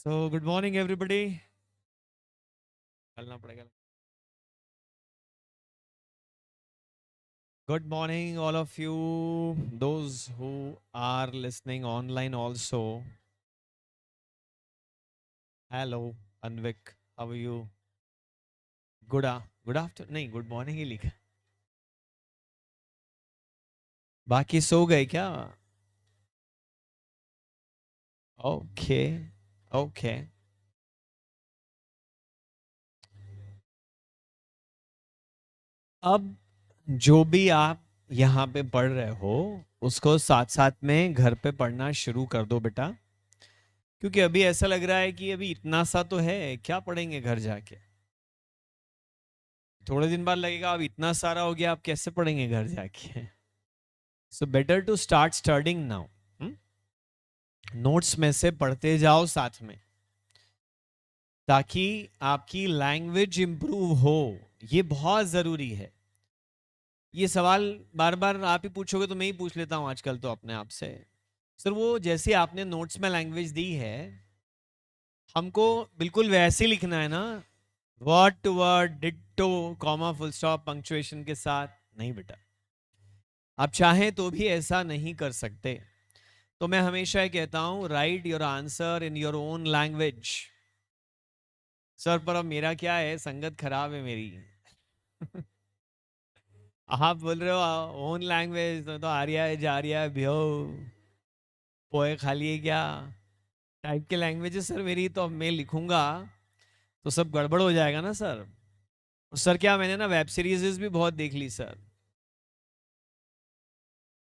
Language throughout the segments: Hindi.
So, good morning, everybody. चलना पड़ेगा. Good morning, all of you. Those who are listening online also. Hello, Anvik. How are you? Good afternoon. नहीं, good morning ही लिखा. बाकी सो गए क्या? Okay, okay. अब जो भी आप यहाँ पे पढ़ रहे हो, उसको साथ साथ में घर पे पढ़ना शुरू कर दो बेटा. क्योंकि अभी ऐसा लग रहा है कि अभी इतना सा तो है, क्या पढ़ेंगे घर जाके. थोड़े दिन बाद लगेगा अब इतना सारा हो गया, आप कैसे पढ़ेंगे घर जाके. So better to start studying now. Notes में से पढ़ते जाओ साथ में, ताकि आपकी लैंग्वेज इंप्रूव हो. ये बहुत जरूरी है. ये सवाल बार बार आप ही पूछोगे तो मैं ही पूछ लेता हूं आजकल तो अपने आप से. सर वो जैसे आपने नोट्स में लैंग्वेज दी है, हमको बिल्कुल वैसे ही लिखना है ना. Word to word ditto, comma full stop punctuation के साथ नहीं बेटा. आप चाहें तो भी ऐसा नहीं कर सकते. तो मैं हमेशा ये कहता हूं, right your answer in your own language. Sir पर अब मेरा क्या है, संगत खराब है मेरी. आप बोल रहे हो ओन लैंग्वेज तो आर्या है जा रहा है भ्यो पोए खा लिए क्या टाइप के लैंग्वेजेस सर मेरी. तो अब मैं लिखूंगा तो सब गड़बड़ हो जाएगा ना सर. सर क्या मैंने ना वेब सीरीज भी बहुत देख ली सर.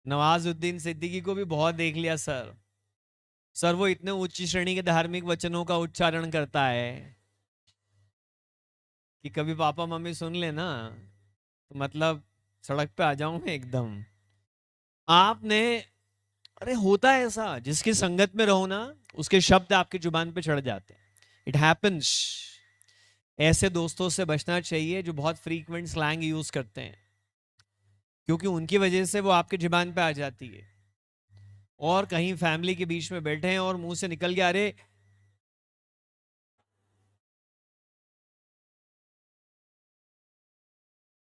नवाजुद्दीन सिद्दीकी को भी बहुत देख लिया सर. सर वो इतने उच्च श्रेणी के धार्मिक वचनों का उच्चारण करता है कि कभी पापा मम्मी सुन लेना तो मतलब सड़क पे आ जाऊं मैं एकदम. आपने, अरे होता है ऐसा, जिसकी संगत में रहो ना उसके शब्द आपकी जुबान पे चढ़ जाते हैं. It happens. ऐसे दोस्तों से बचना चाहिए जो बहुत फ्रीक्वेंट स्लैंग यूज करते हैं, क्योंकि उनकी वजह से वो आपकी जुबान पे आ जाती है. और कहीं फैमिली के बीच में बैठे हैं और मुंह से निकल गया, अरे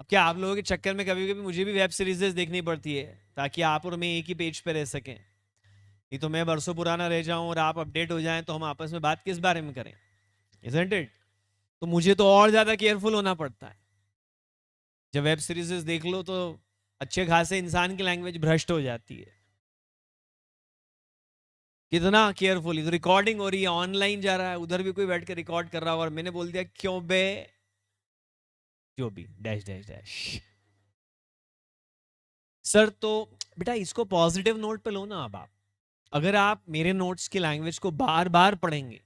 अब क्या आप लोगों के चक्कर में कभी कभी मुझे भी वेब सीरीजेस देखनी पड़ती है ताकि आप और मैं एक ही पेज पे रह सकें. नहीं तो मैं बरसों पुराना रह जाऊं और आप अपडेट हो जाएं तो हम आपस में बात किस बारे में करें. Isn't it. तो मुझे तो और ज्यादा केयरफुल होना पड़ता है. जब वेब सीरीजेस देख लो तो अच्छे खासे इंसान की लैंग्वेज भ्रष्ट हो जाती है. कितना केयरफुली. तो रिकॉर्डिंग हो रही है, ऑनलाइन जा रहा है, उधर भी कोई बैठ के रिकॉर्ड कर रहा हो और मैंने बोल दिया क्यों बे, जो भी डैश डैश डैश. सर तो बेटा इसको पॉजिटिव नोट पे लो ना. अब आप अगर आप मेरे नोट्स की लैंग्वेज को बार बार पढ़ेंगे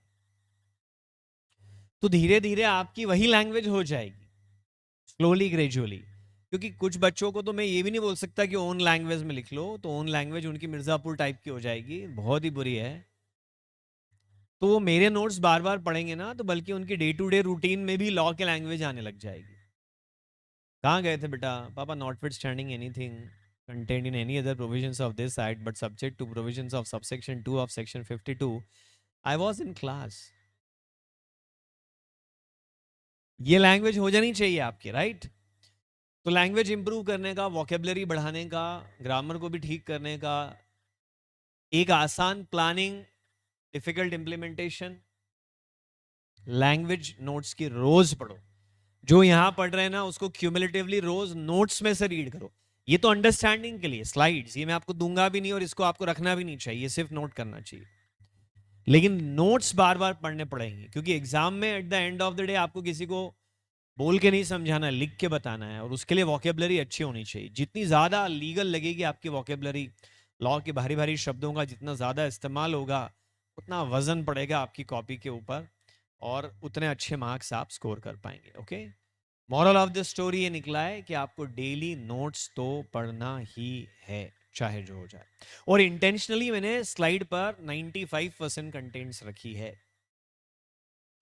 तो धीरे धीरे आपकी वही लैंग्वेज हो जाएगी, स्लोली ग्रेजुअली. क्योंकि कुछ बच्चों को तो मैं ये भी नहीं बोल सकता कि ओन लैंग्वेज में लिख लो, तो ओन लैंग्वेज उनकी मिर्जापुर टाइप की हो जाएगी, बहुत ही बुरी है. तो वो मेरे नोट्स बार बार पढ़ेंगे ना तो बल्कि उनकी डे टू डे रूटीन में भी लॉ की लैंग्वेज आने लग जाएगी. कहाँ गए थे बेटा? पापा not with standing anything contained in any other provisions of this act but subject to provisions of subsection 2 of section 52. I was in class. ये लैंग्वेज हो जानी चाहिए आपकी, राइट? तो लैंग्वेज इंप्रूव करने का, वोकेबलरी बढ़ाने का, ग्रामर को भी ठीक करने का एक आसान planning, difficult implementation, language notes की रोज पढ़ो. जो यहां पढ़ रहे हैं ना उसको क्यूमुलेटिवली रोज नोट्स में से रीड करो. ये तो अंडरस्टैंडिंग के लिए स्लाइड्स, ये मैं आपको दूंगा भी नहीं और इसको आपको रखना भी नहीं चाहिए, सिर्फ नोट करना चाहिए. लेकिन नोट्स बार बार पढ़ने पड़ेंगे क्योंकि एग्जाम में at the end of the day आपको किसी को बोल के नहीं समझाना है, लिख के बताना है. और उसके लिए वोकेबलरी अच्छी होनी चाहिए. जितनी ज्यादा लीगल लगेगी आपकी वोकेबलरी, लॉ के भारी भारी शब्दों का जितना ज्यादा इस्तेमाल होगा, उतना वजन पड़ेगा आपकी कॉपी के ऊपर और उतने अच्छे मार्क्स आप स्कोर कर पाएंगे. Okay. Moral of the story ये निकला है कि आपको डेली नोट्स तो पढ़ना ही है, चाहे जो हो जाए. और इंटेंशनली मैंने स्लाइड पर 95% कंटेंट्स रखी है,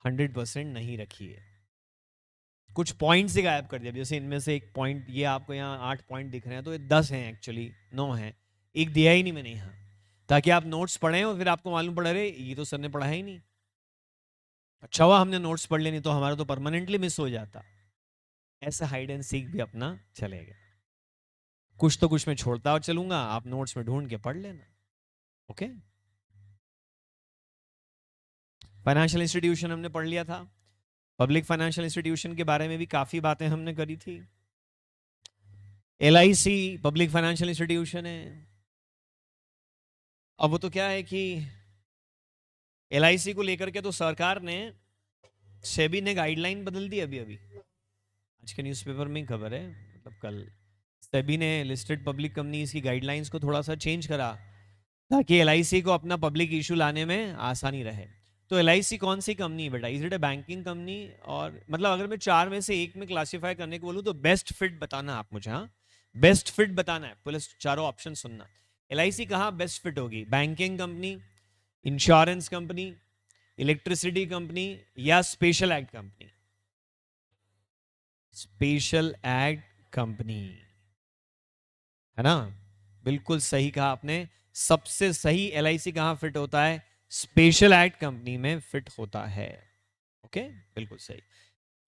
100% नहीं रखी है. कुछ पॉइंट्स ही गायब कर दिया. जैसे इनमें से एक पॉइंट, ये आपको यहाँ 8 पॉइंट दिख रहे हैं तो ये 10 हैं, एक्चुअली 9 हैं. एक दिया ही नहीं मैंने यहाँ, ताकि आप नोट्स पढ़ें और फिर आपको मालूम पड़ा, अरे ये तो सर ने पढ़ा ही नहीं. अच्छा हुआ हमने नोट्स पढ़ लेनी, तो हमारा तो परमानेंटली मिस हो जाता। ऐसा हाइड एंड सीक भी अपना चलेगा। कुछ तो कुछ मैं छोड़ता और चलूंगा, आप नोट्स में ढूंढ के पढ़ लेना। ओके। फाइनेंशियल इंस्टीट्यूशन हमने पढ़ लिया था। पब्लिक फाइनेंशियल इंस्टीट्यूशन के बारे में भी काफी बातें हमने करी थी। LIC पब्लिक फाइनेंशियल इंस्टीट्यूशन है। अब वो तो क्या है कि LIC को लेकर के तो सरकार ने, सेबी ने गाइडलाइन बदल दी अभी अभी। आज के न्यूज़पेपर में खबर है, मतलब कल सेबी ने लिस्टेड पब्लिक कंपनीज की गाइडलाइंस को थोड़ा सा चेंज करा, ताकि LIC को अपना पब्लिक इशू लाने में आसानी रहे। तो LIC कौन सी कंपनी है बेटा? Is it A banking company? और मतलब अगर मैं चार में से एक में क्लासिफाई करने को बोलूँ तो बेस्ट फिट बताना आप मुझे। हाँ, बेस्ट फिट बताना है, प्लस चारों ऑप्शन सुनना। LIC कहाँ बेस्ट फिट होगी? Banking company, insurance company, electricity company, या special act company? Special act company, है ना? बिल्कुल सही कहा आपने। सबसे सही LIC कहां फिट होता है? स्पेशल एक्ट कंपनी में फिट होता है। ओके, बिल्कुल सही।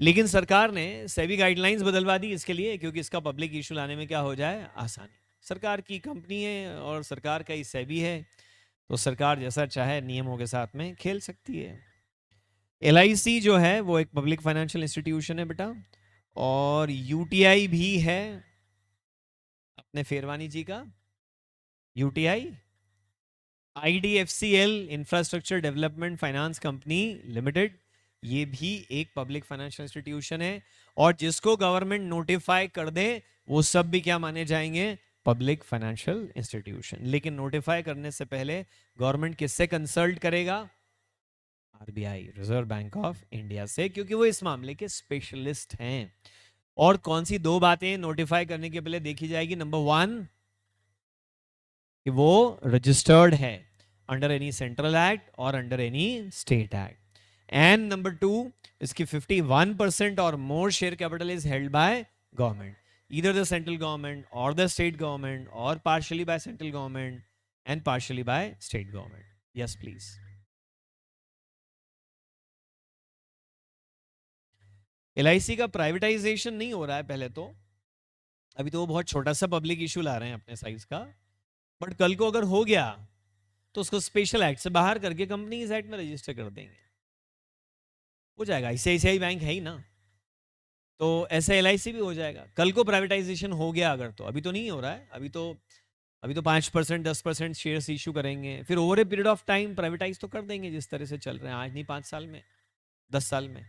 लेकिन सरकार ने सेबी गाइडलाइंस बदलवा दी इसके लिए, क्योंकि इसका पब्लिक इशू लाने में क्या हो जाए? आसानी। सरकार की कंपनी है और सरकार का ही सेबी है, तो सरकार जैसा चाहे नियमों के साथ में खेल सकती है। LIC जो है वो एक पब्लिक फाइनेंशियल इंस्टीट्यूशन है बेटा, और UTI भी है अपने फेरवानी जी का। UTI IDFCL infrastructure development finance company limited, ये भी एक पब्लिक फाइनेंशियल इंस्टीट्यूशन है। और जिसको गवर्नमेंट नोटिफाई कर दे वो सब भी क्या माने जाएंगे? Public financial institution. लेकिन नोटिफाई करने से पहले गवर्नमेंट किससे कंसल्ट करेगा? RBI, reserve bank of India से, क्योंकि वो इस मामले के स्पेशलिस्ट हैं। और कौन सी दो बातें नोटिफाई करने के पहले देखी जाएगी? नंबर वन, कि वो रजिस्टर्ड है अंडर एनी सेंट्रल एक्ट और under any state act. And number two, इसकी 51% और मोर share capital is held by government, either the central government or the state government, or partially by central government and partially by state government. Yes, please. LIC का प्राइवेटाइजेशन नहीं हो रहा है पहले तो, अभी तो वो बहुत छोटा सा पब्लिक इशू ला रहे हैं अपने साइज का। बट कल को अगर हो गया तो उसको स्पेशल एक्ट से बाहर करके कंपनीज एक्ट में रजिस्टर कर देंगे, हो जाएगा। ICICI बैंक है ही ना, तो ऐसे LIC भी हो जाएगा। कल को प्राइवेटाइजेशन हो गया अगर, तो अभी तो नहीं हो रहा है, अभी तो 5% 10% शेयर्स इशू करेंगे, फिर over a period of time privatise तो कर देंगे, जिस तरह से चल रहे हैं आज नहीं, 5 साल में, 10 साल में।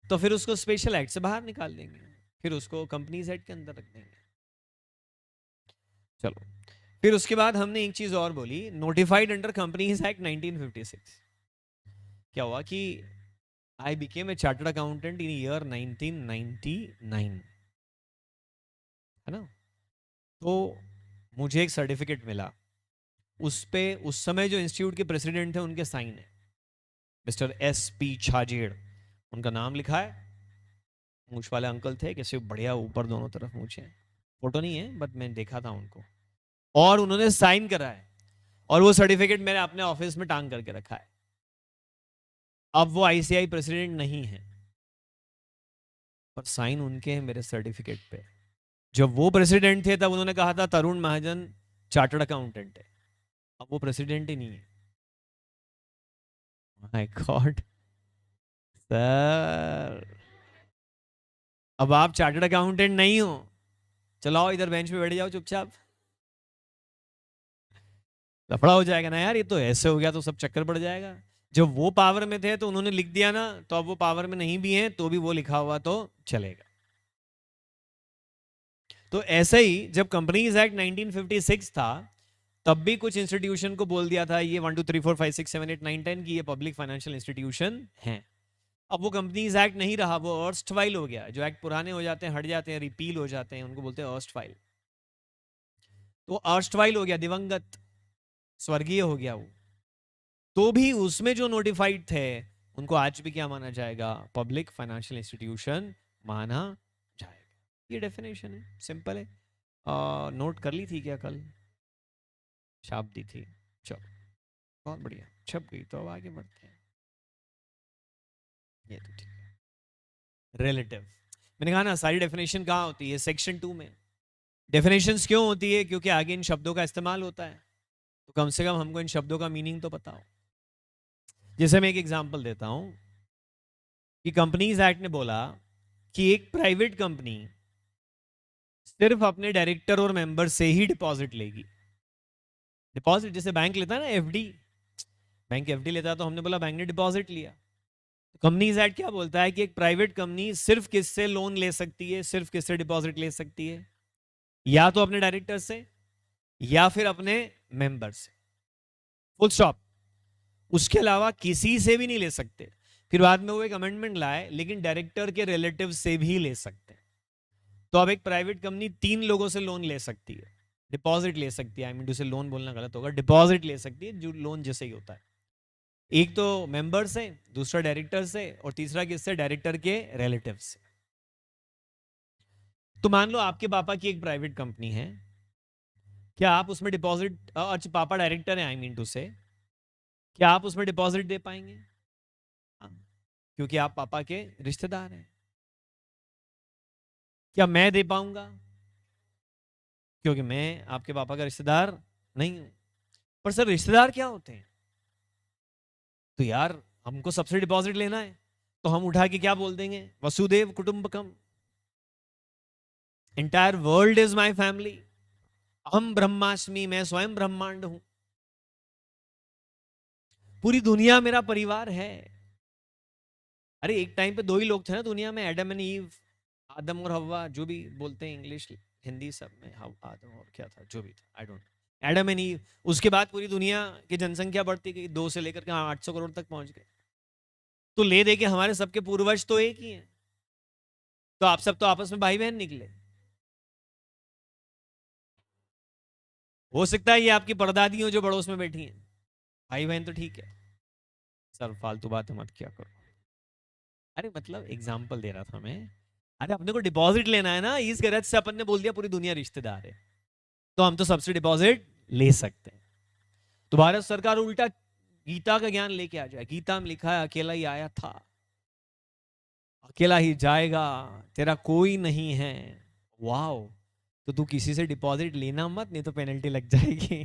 तो फिर उसको स्पेशल एक्ट से बाहर निकाल देंगे, फिर उसको कंपनीज एक्ट के अंदर रख देंगे। चलो, फिर उसके बाद हमने एक चीज और बोली, नोटिफाइड अंडर कंपनीज एक्ट 1956। क्या हुआ कि I became a chartered accountant in year 1999, है ना? तो मुझे एक सर्टिफिकेट मिला, उस पे उस समय जो इंस्टीट्यूट के प्रेसिडेंट थे उनके साइन है, मिस्टर SP छाजेड़, उनका नाम लिखा है। मूछ वाले अंकल थे, कैसे बढ़िया, ऊपर दोनों तरफ मूछे, फोटो नहीं है बट मैंने देखा था उनको, और उन्होंने साइन करा है, और वो सर्टिफिकेट मैंने अपने ऑफिस में टांग करके रखा है। अब वो ICI प्रेसिडेंट नहीं है, पर साइन उनके हैं मेरे सर्टिफिकेट पे। जब वो प्रेसिडेंट थे तब उन्होंने कहा था तरुण महाजन चार्टर्ड अकाउंटेंट है, अब वो प्रेसिडेंट ही नहीं है। माय गॉड सर, अब आप चार्टर्ड अकाउंटेंट नहीं हो, चलो आओ इधर बेंच पे बैठ जाओ चुपचाप। लफड़ा हो जाएगा ना यार, ये तो ऐसे हो गया तो सब चक्कर पड़ जाएगा। जब वो पावर में थे तो उन्होंने लिख दिया ना, तो अब वो पावर में नहीं भी है तो भी वो लिखा हुआ तो चलेगा। तो ऐसे ही जब कंपनीज एक्ट 1956 था, तब भी कुछ इंस्टीट्यूशन को बोल दिया था ये 1 2 3 4 5 6 7 8 9 10 की ये पब्लिक फाइनेंशियल इंस्टीट्यूशन है। अब वो कंपनीज एक्ट नहीं रहा, वो अर्स्ट फाइल हो गया। जो एक्ट पुराने हो जाते हैं, हट जाते हैं, रिपील हो जाते हैं, उनको बोलते हैं अर्स्ट फाइल। तो अर्स्ट फाइल हो गया, दिवंगत, स्वर्गीय हो गया वो। तो भी उसमें जो नोटिफाइड थे उनको आज भी क्या माना जाएगा? पब्लिक फाइनेंशियल इंस्टीट्यूशन माना जाएगा। ये डेफिनेशन है, सिंपल है। नोट कर ली थी क्या? कल छाप दी थी, चलो बहुत बढ़िया, छप गई। तो अब आगे बढ़ते हैं। ये तो ठीक है। रिलेटिव, मैंने कहा ना सारी डेफिनेशन कहाँ होती है, सेक्शन 2 में। डेफिनेशंस क्यों होती है? क्योंकि आगे इन शब्दों का इस्तेमाल होता है, तो कम से कम हमको इन शब्दों का मीनिंग तो पता हो। जैसे मैं एक एग्जांपल देता हूं कि कंपनीज एक्ट ने बोला कि एक प्राइवेट कंपनी सिर्फ अपने डायरेक्टर और मेंबर से ही डिपॉजिट लेगी। डिपॉजिट जैसे बैंक लेता है ना, एफडी, बैंक एफडी लेता है, तो हमने बोला बैंक ने डिपॉजिट लिया। तो कंपनीज एक्ट क्या बोलता है कि एक प्राइवेट कंपनी सिर्फ किससे लोन ले सकती है, सिर्फ किससे डिपॉजिट ले सकती है? या तो अपने डायरेक्टर से या फिर अपने मेंबर से, फुल स्टॉप। उसके अलावा किसी से भी नहीं ले सकते। फिर बाद में वो एक अमेंडमेंट लाए, लेकिन डायरेक्टर के रिलेटिव से भी ले सकते हैं। तो अब एक प्राइवेट कंपनी 3 लोगों से लोन ले सकती है, डिपॉजिट ले सकती है, आई मीन टू से लोन बोलना गलत होगा, डिपॉजिट ले सकती है, जो लोन जैसे ही होता है। एक तो मेंबर से, दूसरा डायरेक्टर से, और तीसरा किससे? डायरेक्टर के रिलेटिव से। तो मान लो आपके पापा की एक प्राइवेट कंपनी है, क्या आप उसमें डिपॉजिट, अच्छा पापा डायरेक्टर है आई मीन टू से, क्या आप उसमें डिपॉजिट दे पाएंगे? हाँ, क्योंकि आप पापा के रिश्तेदार हैं। क्या मैं दे पाऊंगा? क्योंकि मैं आपके पापा का रिश्तेदार नहीं हूं। पर सर रिश्तेदार क्या होते हैं? तो यार हमको सबसे डिपॉजिट लेना है, तो हम उठा के क्या बोल देंगे? वसुदेव कुटुंबकम, entire world is my family, हम ब्रह्मास्मि, मैं स्वयं ब्रह्मांड हूं, पूरी दुनिया मेरा परिवार है। अरे एक टाइम पे 2 ही लोग थे ना दुनिया में, एडम एंड ईव, आदम और हव्वा, जो भी बोलते हैं इंग्लिश हिंदी सब में, आदम और क्या था जो भी था, I don't, Adam and ewe. उसके बाद पूरी दुनिया की जनसंख्या बढ़ती गई, 2 से लेकर के 800 करोड़ तक पहुंच गए। तो ले दे के हमारे सबके पूर्वज तो एक ही हैं, तो आप सब तो आपस में भाई बहन निकले। हो सकता है ये आपकी परदादी हो जो पड़ोस में बैठी हैं, भाई बहन तो ठीक है। सर फालतू बातें मत किया करो। अरे मतलब एग्जाम्पल दे रहा था मैं। अरे अपने को डिपॉजिट लेना है ना, इस गरज से अपन ने बोल दिया पूरी दुनिया रिश्तेदार है, तो हम तो सबसे डिपॉजिट ले सकते हैं। तो भारत सरकार उल्टा गीता का ज्ञान लेके आ जाए। गीता में लिखा है अकेला ही आया था, अकेला ही जाएगा, तेरा कोई नहीं है। वाओ, तो तू किसी से डिपॉजिट लेना मत, नहीं तो पेनल्टी लग जाएगी।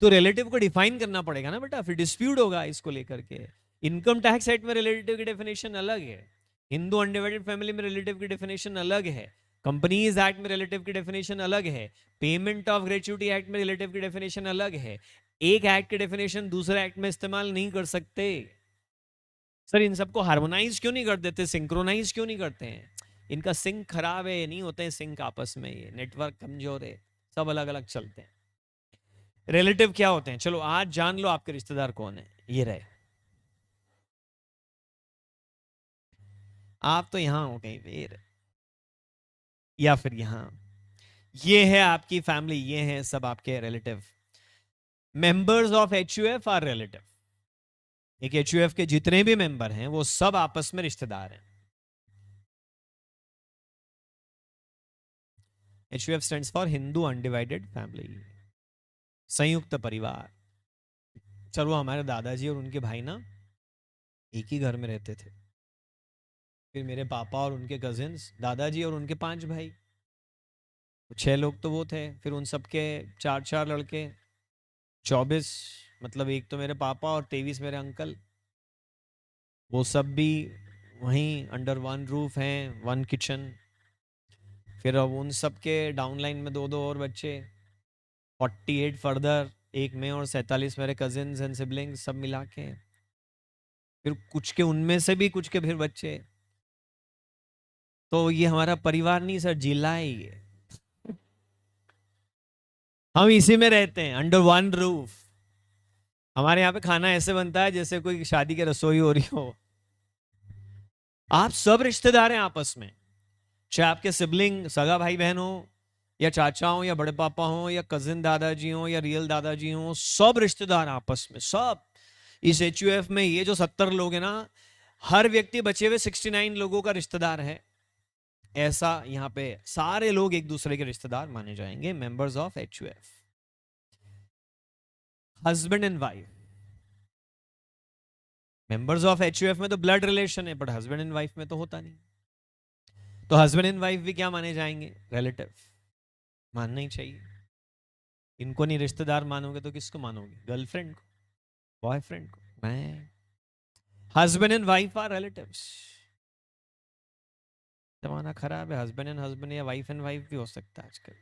तो रिलेटिव को डिफाइन करना पड़ेगा ना बेटा, फिर डिस्प्यूट होगा इसको लेकर के। इनकम टैक्स एक्ट में रिलेटिव की डेफिनेशन अलग है, हिंदू अनडिवाइडेड फैमिली में रिलेटिव की डेफिनेशन अलग है, कंपनीज एक्ट में रिलेटिव की डेफिनेशन अलग है, पेमेंट ऑफ ग्रेच्युटी एक्ट में रिलेटिव की डेफिनेशन अलग है। एक एक्ट की डेफिनेशन दूसरे एक्ट में इस्तेमाल नहीं कर सकते। सर इन सबको हार्मोनाइज क्यों नहीं कर देते, सिंक्रोनाइज क्यों नहीं करते हैं? इनका सिंक खराब है, नहीं होते हैं सिंक आपस में, ये नेटवर्क कमजोर है, सब अलग अलग चलते हैं। रिलेटिव क्या होते हैं? चलो आज जान लो आपके रिश्तेदार कौन है। ये रहे, आप तो यहां हो कहीं फिर, या फिर यहां, ये है आपकी फैमिली, ये है सब आपके relative. Members of HUF are relative. एक एचयूएफ के जितने भी मेंबर हैं वो सब आपस में रिश्तेदार हैं। HUF stands for Hindu undivided family, संयुक्त परिवार। चलो हमारे दादाजी और उनके भाई ना एक ही घर में रहते थे। फिर मेरे पापा और उनके कजिन्स, दादाजी और उनके 5 भाई, 6 लोग तो वो थे। फिर उन सबके 4 4 लड़के, 24, मतलब एक तो मेरे पापा और 23 मेरे अंकल, वो सब भी वहीं अंडर वन रूफ हैं, वन किचन। फिर अब उन सब के डाउनलाइन में 2 2 और बच्चे, 48 फर्दर, एक में और 47 मेरे कजिन्स एंड सिबलिंग्स सब मिला के। फिर कुछ के उनमें से भी कुछ के फिर बच्चे। तो ये हमारा परिवार नहीं सर, जिला है ये। हम इसी में रहते हैं अंडर वन रूफ। हमारे यहाँ पे खाना ऐसे बनता है जैसे कोई शादी की रसोई हो रही हो। आप सब रिश्तेदार हैं आपस में, चाहे आपके सिबलिंग सगा भाई बहन हो, या चाचा हो, या बड़े पापा हो, या कजिन दादाजी हो, या रियल दादाजी हो, सब रिश्तेदार आपस में सब। इस एचयूएफ में ये जो 70 लोग हैं ना, हर व्यक्ति बचे हुए 69 लोगों का रिश्तेदार है। ऐसा यहाँ पे सारे लोग एक दूसरे के रिश्तेदार माने जाएंगे, members of HUF. Husband and wife, members of HUF में तो ब्लड रिलेशन है, बट हस्बैंड एंड वाइफ में तो होता नहीं। तो हस्बैंड एंड वाइफ भी क्या माने जाएंगे? रिलेटिव। मानना ही चाहिए। इनको नहीं रिश्तेदार मानोगे तो किसको मानोगे? गर्लफ्रेंड को, बॉयफ्रेंड को? मैं, husband and wife are relatives. जमाना खराब है, हस्बैंड या वाइफ एंड वाइफ भी हो सकता है आजकल।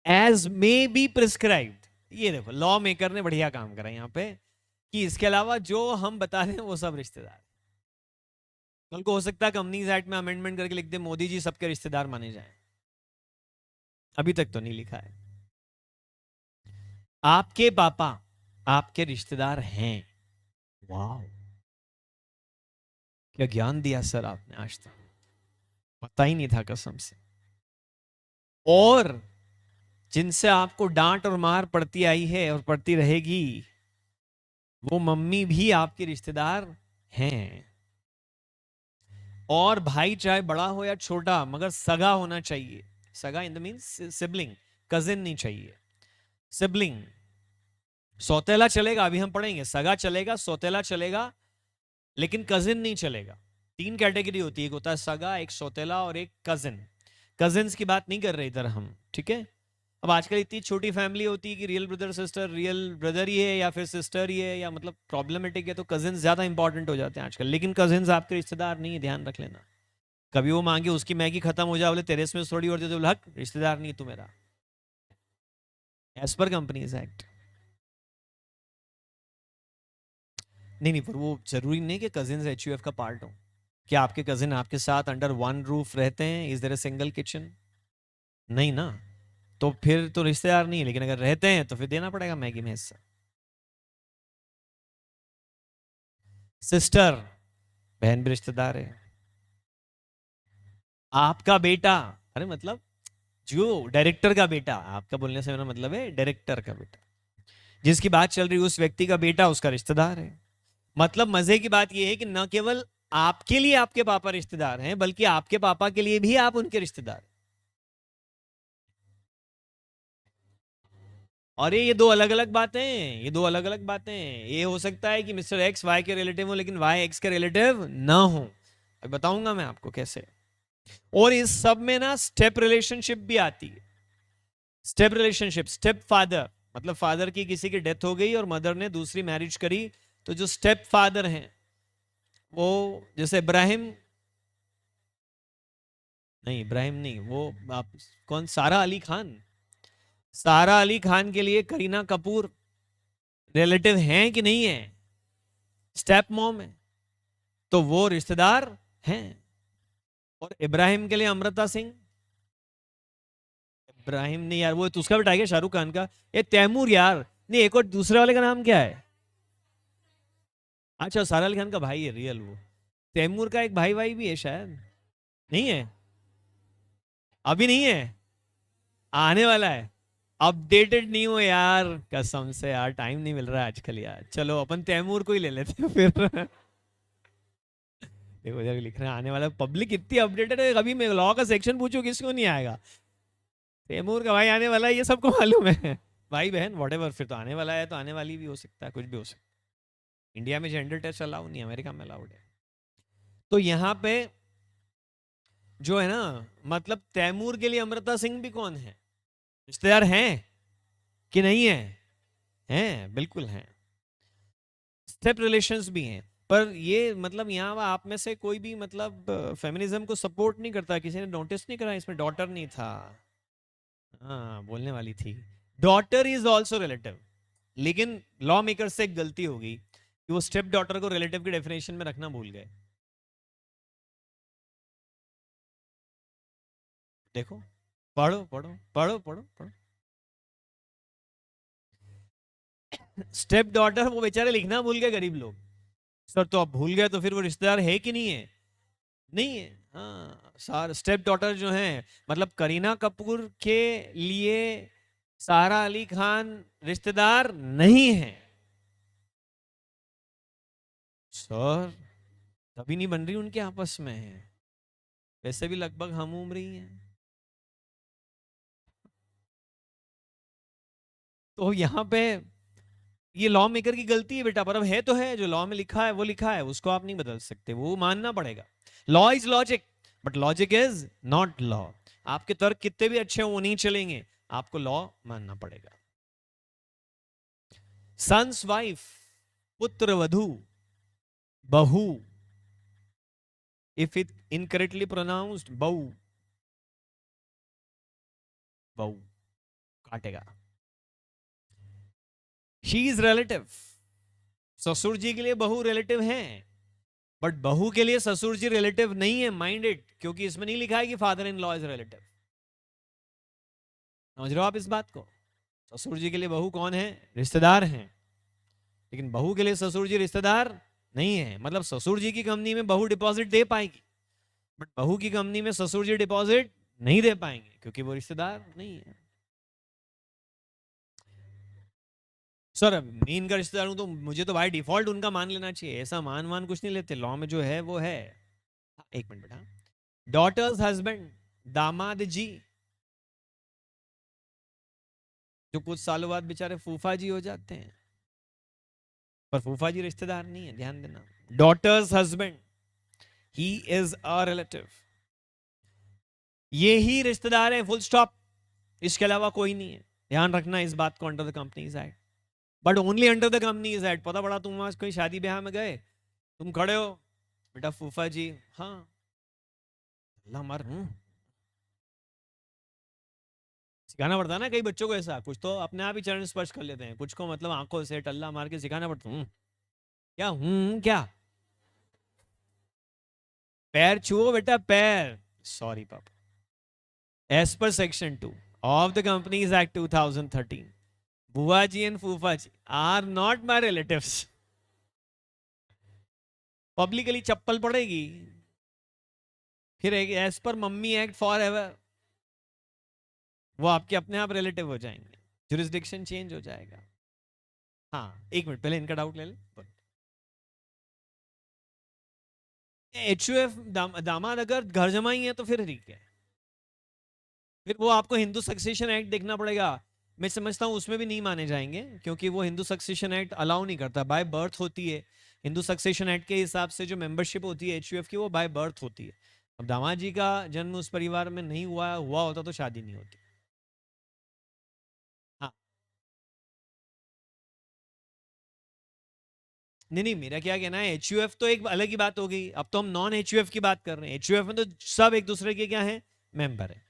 एज मे बी प्रिस्क्राइब्ड, ये देखो लॉ मेकर ने बढ़िया काम करा यहाँ पे, कि इसके अलावा जो हम बता रहे हैं वो सब रिश्तेदार। कल को हो सकता है कंपनीज एक्ट में अमेंडमेंट करके लिख दे मोदी जी सबके रिश्तेदार माने जाएं। अभी तक तो नहीं लिखा है। आपके पापा आपके रिश्तेदार हैं। वाह, क्या ज्ञान दिया सर आपने, आज तक पता ही नहीं था कसम से। और जिनसे आपको डांट और मार पड़ती आई है और पड़ती रहेगी, वो मम्मी भी आपके रिश्तेदार हैं। और भाई चाहे बड़ा हो या छोटा, मगर सगा होना चाहिए। सगा in the means sibling, cousin नहीं चाहिए, सिबलिंग। सौतेला चलेगा, अभी हम पढ़ेंगे, सगा चलेगा, सौतेला चलेगा, लेकिन कजिन नहीं चलेगा। तीन कैटेगरी होती है, एक होता है सगा, एक सौतेला और एक कजिन। कजिन्स की बात नहीं कर रहे इधर हम, ठीक है। अब आजकल इतनी छोटी फैमिली होती है कि real brother sister, real brother ही है या फिर सिस्टर ही है, या मतलब प्रॉब्लमेटिक है, तो कजिन्स ज्यादा इंपॉर्टेंट हो जाते हैं आजकल। लेकिन कजिन्स आपके रिश्तेदार नहीं है, ध्यान रख लेना। कभी वो मांगे उसकी मैगी खत्म हो जाए, बोले तेरे इसमें थोड़ी और दे दो, हक रिश्तेदार नहीं तू मेरा, एज पर कंपनीज एक्ट। नहीं नहीं, पर वो जरूरी नहीं कि कजिन्स एचयूएफ का पार्ट हो। क्या आपके कजिन आपके साथ अंडर वन रूफ रहते हैं? Is there a single kitchen? नहीं ना, तो फिर तो रिश्तेदार नहीं है। लेकिन अगर रहते हैं तो फिर देना पड़ेगा मैगी में हिस्सा। सिस्टर, बहन भी रिश्तेदार है। आपका बेटा, अरे मतलब जो डायरेक्टर का बेटा, आपका बोलने से मेरा मतलब है डायरेक्टर का बेटा, जिसकी बात चल रही है उस व्यक्ति का बेटा उसका रिश्तेदार है। मतलब मजे की बात यह है कि न केवल आपके लिए आपके पापा रिश्तेदार हैं, बल्कि आपके पापा के लिए भी आप उनके रिश्तेदार। और ये दो अलग अलग बातें, ये दो अलग अलग बातें। ये हो सकता है कि मिस्टर एक्स वाई के रिलेटिव हो, लेकिन वाई एक्स के रिलेटिव ना हो। अब बताऊंगा मैं आपको कैसे। और इस सब में ना स्टेप रिलेशनशिप भी आती है। स्टेप रिलेशनशिप, स्टेप फादर, मतलब फादर की किसी की डेथ हो गई और मदर ने दूसरी मैरिज करी, तो जो स्टेप फादर हैं वो, जैसे इब्राहिम, नहीं इब्राहिम नहीं, वो आप कौन, सारा अली खान। सारा अली खान के लिए करीना कपूर रिलेटिव हैं कि नहीं है? स्टेप मॉम है, तो वो रिश्तेदार हैं। और इब्राहिम के लिए अमृता सिंह, इब्राहिम नहीं यार, वो तो उसका बेटा है क्या शाहरुख खान का? ये तैमूर यार, नहीं एक और दूसरे वाले का नाम क्या है? अच्छा, सारा अली खान का भाई है रियल वो। तैमूर का एक भाई भाई भी है शायद। नहीं है, अभी नहीं है, आने वाला है। अपडेटेड नहीं हो यार, कसम से यार टाइम नहीं मिल रहा है आजकल यार। चलो अपन तैमूर को ही ले लेते हैं फिर। देखो इधर लिख रहे हैं आने वाला, पब्लिक इतनी अपडेटेड है, कभी मैं लॉ का सेक्शन पूछूं किसको नहीं आएगा। तैमूर का भाई आने वाला है, ये सबको मालूम है। भाई बहन वॉटेवर, फिर तो आने वाला है, तो आने वाली भी हो सकता है, कुछ भी हो सकता है। इंडिया में जेंडर टेस्ट अलाउ नहीं, अमेरिका में अलाउड है। तो यहाँ पे जो है ना, मतलब तैमूर के लिए अमृता सिंह भी कौन है? रिश्तेदार हैं कि नहीं है? हैं, बिल्कुल हैं। स्टेप रिलेशंस भी हैं। पर ये मतलब यहाँ आप में से कोई भी मतलब फेमिनिज्म को सपोर्ट नहीं करता, किसी ने नोटिस नहीं करा इसमें डॉटर नहीं था। हाँ बोलने वाली थी, डॉटर इज ऑल्सो रिलेटिव। लेकिन लॉ मेकर से एक गलती हो गई कि वो स्टेप डॉटर को रिलेटिव की डेफिनेशन में रखना भूल गए। देखो, पढ़ो पढ़ो पढ़ो पढ़ो पढ़ो। स्टेप डॉटर वो बेचारे लिखना भूल गए गरीब लोग। सर तो अब भूल गए तो फिर वो रिश्तेदार है कि नहीं है? नहीं है। हाँ सार स्टेप डॉटर जो है, मतलब करीना कपूर के लिए सारा अली खान रिश्तेदार नहीं है। सर तभी नहीं बन रही उनके आपस में है, वैसे भी लगभग हम उम्र ही हैं। तो यहाँ पे ये लॉ मेकर की गलती है बेटा, पर अब है तो है, जो लॉ में लिखा है वो लिखा है, उसको आप नहीं बदल सकते, वो मानना पड़ेगा। Law is logic, but logic is not law. आपके तर्क कितने भी अच्छे हो वो नहीं चलेंगे, आपको लॉ मानना पड़ेगा। सन्स वाइफ, पुत्र वधु, बहू, इफ इट इनकरेक्टली प्रोनाउंस्ड बहू, बहू काटेगा। शी इज रिलेटिव, ससुर जी के लिए बहू रिलेटिव है, बट बहू के लिए ससुर जी रिलेटिव नहीं है, माइंड इट, क्योंकि इसमें नहीं लिखा है कि father in law is relative. समझ रहे हो आप इस बात को? ससुर जी के लिए बहू कौन है? रिश्तेदार हैं, लेकिन बहू के लिए ससुर जी रिश्तेदार नहीं है। मतलब ससुर जी की कंपनी में बहू डिपॉजिट दे पाएगी, बट बहू की कंपनी में ससुर जी डिपॉजिट नहीं दे पाएंगे, क्योंकि वो रिश्तेदार नहीं है। सर मैं इनका रिश्तेदार हूं तो मुझे तो भाई डिफॉल्ट उनका मान लेना चाहिए, ऐसा मान कुछ नहीं लेते, लॉ में जो है वो है। एक मिनट बेटा। डॉटर्स हस्बैंड, दामाद जी, जो कुछ सालों बाद बेचारे फूफा जी हो जाते हैं, पर फूफा जी रिश्तेदार नहीं है, ध्यान देना। Daughter's husband, he is a relative, ये ही रिश्तेदार है, फुल स्टॉप, इसके अलावा कोई नहीं है। ध्यान रखना इस बात को, under the companies act, but only under the companies act. पता पड़ा तुम आज कोई शादी ब्याह में गए, तुम खड़े हो, बेटा फूफा जी, हाँ अल्लाह मर, सिखाना पड़ता है ना कई बच्चों को, ऐसा कुछ तो अपने आप ही चरण स्पर्श कर लेते हैं, कुछ को मतलब आंखों से टल्ला मार के सिखाना पड़ता। क्या क्या? पैर छुओ बेटा, पैर, सॉरी पापा। As per section 2 of the companies act 2013, बुआ जी एंड फूफा जी are not my relatives. Publicly चप्पल पड़ेगी, फिर as per mummy act for ever, वो आपके अपने आप रिलेटिव हो जाएंगे, जुरिस्डिक्शन चेंज हो जाएगा। हाँ एक मिनट पहले इनका डाउट ले ले। एचयूएफ दामाद अगर घर जमाई है तो फिर ठीक है, फिर वो आपको हिंदू सक्सेशन एक्ट देखना पड़ेगा। मैं समझता हूं उसमें भी नहीं माने जाएंगे, क्योंकि वो हिंदू सक्सेशन एक्ट अलाउ नहीं करता, बाय बर्थ होती है। हिंदू सक्सेशन एक्ट के हिसाब से जो मेंबरशिप होती है एचयूएफ की, वो बाय बर्थ होती है। अब दामाद जी का जन्म उस परिवार में नहीं हुआ हुआ होता तो शादी नहीं होती। हाँ नहीं नहीं, मेरा क्या कहना है, एचयूएफ तो एक अलग ही बात हो गई, अब तो हम नॉन एचयूएफ की बात कर रहे हैं। एचयूएफ में तो सब एक दूसरे के क्या है, मेंबर है,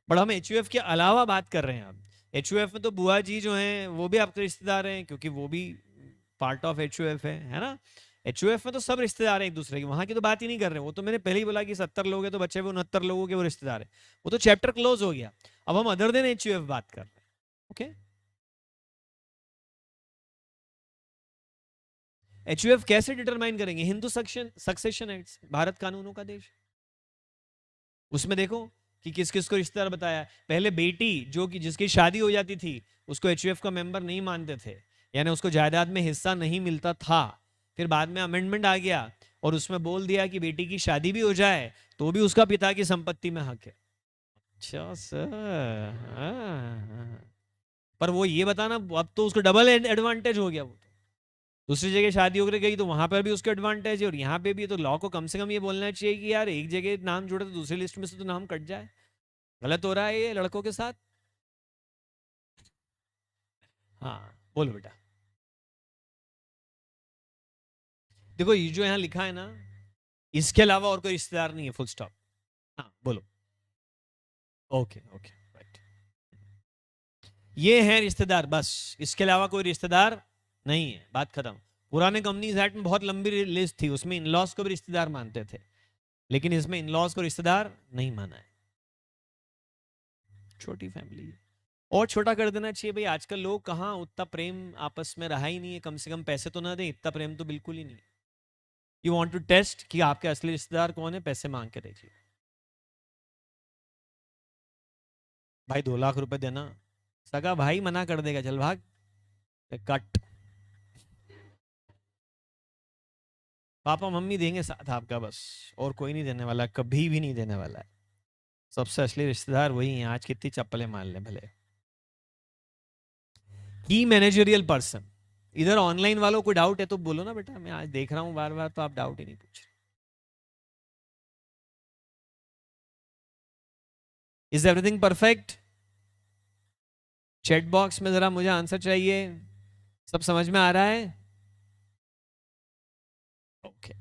बट हम एचयूएफ के अलावा बात कर रहे हैं। अब एचयूएफ में तो बुआ जी जो हैं वो भी आपके रिश्तेदार हैं, क्योंकि वो भी पार्ट ऑफ एचयूएफ है ना। एचयूएफ में तो सब रिश्तेदार हैं एक दूसरे के, वहां की तो बात ही नहीं कर रहे हैं। वो तो मैंने पहले ही बोला कि 70 लोग हैं तो बच्चे भी 69 लोगों के वो रिश्तेदार है, वो तो चैप्टर क्लोज हो गया। अब हम अदर देन एचयूएफ बात कर रहे हैं। ओके, एचयूएफ कैसे डिटरमाइन करेंगे? हिंदू सक्सेशन एक्ट, भारत कानूनों का देश, उसमें देखो कि किस किस को रिश्तेदार बताया। पहले बेटी जो कि जिसकी शादी हो जाती थी उसको एचयूएफ का मेंबर नहीं मानते थे, यानी उसको जायदाद में हिस्सा नहीं मिलता था। फिर बाद में अमेंडमेंट आ गया और उसमें बोल दिया कि बेटी की शादी भी हो जाए तो भी उसका पिता की संपत्ति में हक है। अच्छा सर, पर वो ये बताना, अब तो उसको डबल एडवांटेज हो गया। वो तो दूसरी जगह शादी होकर गई तो वहां पर भी उसका एडवांटेज है और यहाँ पे भी, तो लॉ को कम से कम ये बोलना चाहिए कि यार एक जगह नाम जुड़े तो दूसरी लिस्ट में से तो नाम कट जाए। गलत हो रहा है ये लड़कों के साथ। हाँ बोलो बेटा। देखो ये जो यहाँ लिखा है ना, इसके अलावा और कोई रिश्तेदार नहीं है, फुल स्टॉप। हाँ बोलो। ओके ओके राइट, ये है रिश्तेदार बस, इसके अलावा कोई रिश्तेदार नहीं है, बात खत्म। पुराने कंपनीज एक्ट में बहुत लंबी लिस्ट थी, उसमें इनलॉस को भी रिश्तेदार मानते थे, लेकिन इसमें इनलॉस को रिश्तेदार नहीं माना है। छोटी फैमिली है। और छोटा कर देना चाहिए भाई, आजकल लोग कहाँ उतना प्रेम आपस में रहा ही नहीं है, कम से कम पैसे तो ना दे, इतना प्रेम तो बिल्कुल ही नहीं। यू वांट टू टेस्ट कि आपके असली रिश्तेदार कौन है, पैसे मांग के देखिए। भाई 2 लाख रुपए देना, सगा भाई मना कर देगा, चल भाग, कट। पापा मम्मी देंगे साथ आपका बस, और कोई नहीं देने वाला, कभी भी नहीं देने वाला है। सबसे असली रिश्तेदार वही है, आज कितनी चप्पलें मार ले भले। की मैनेजरियल पर्सन, इधर ऑनलाइन वालों को डाउट है तो बोलो ना बेटा, मैं आज देख रहा हूं बार बार तो आप डाउट ही नहीं पूछ रहे। Is everything perfect? Chat box में जरा मुझे आंसर चाहिए। सब समझ में आ रहा है? ओके।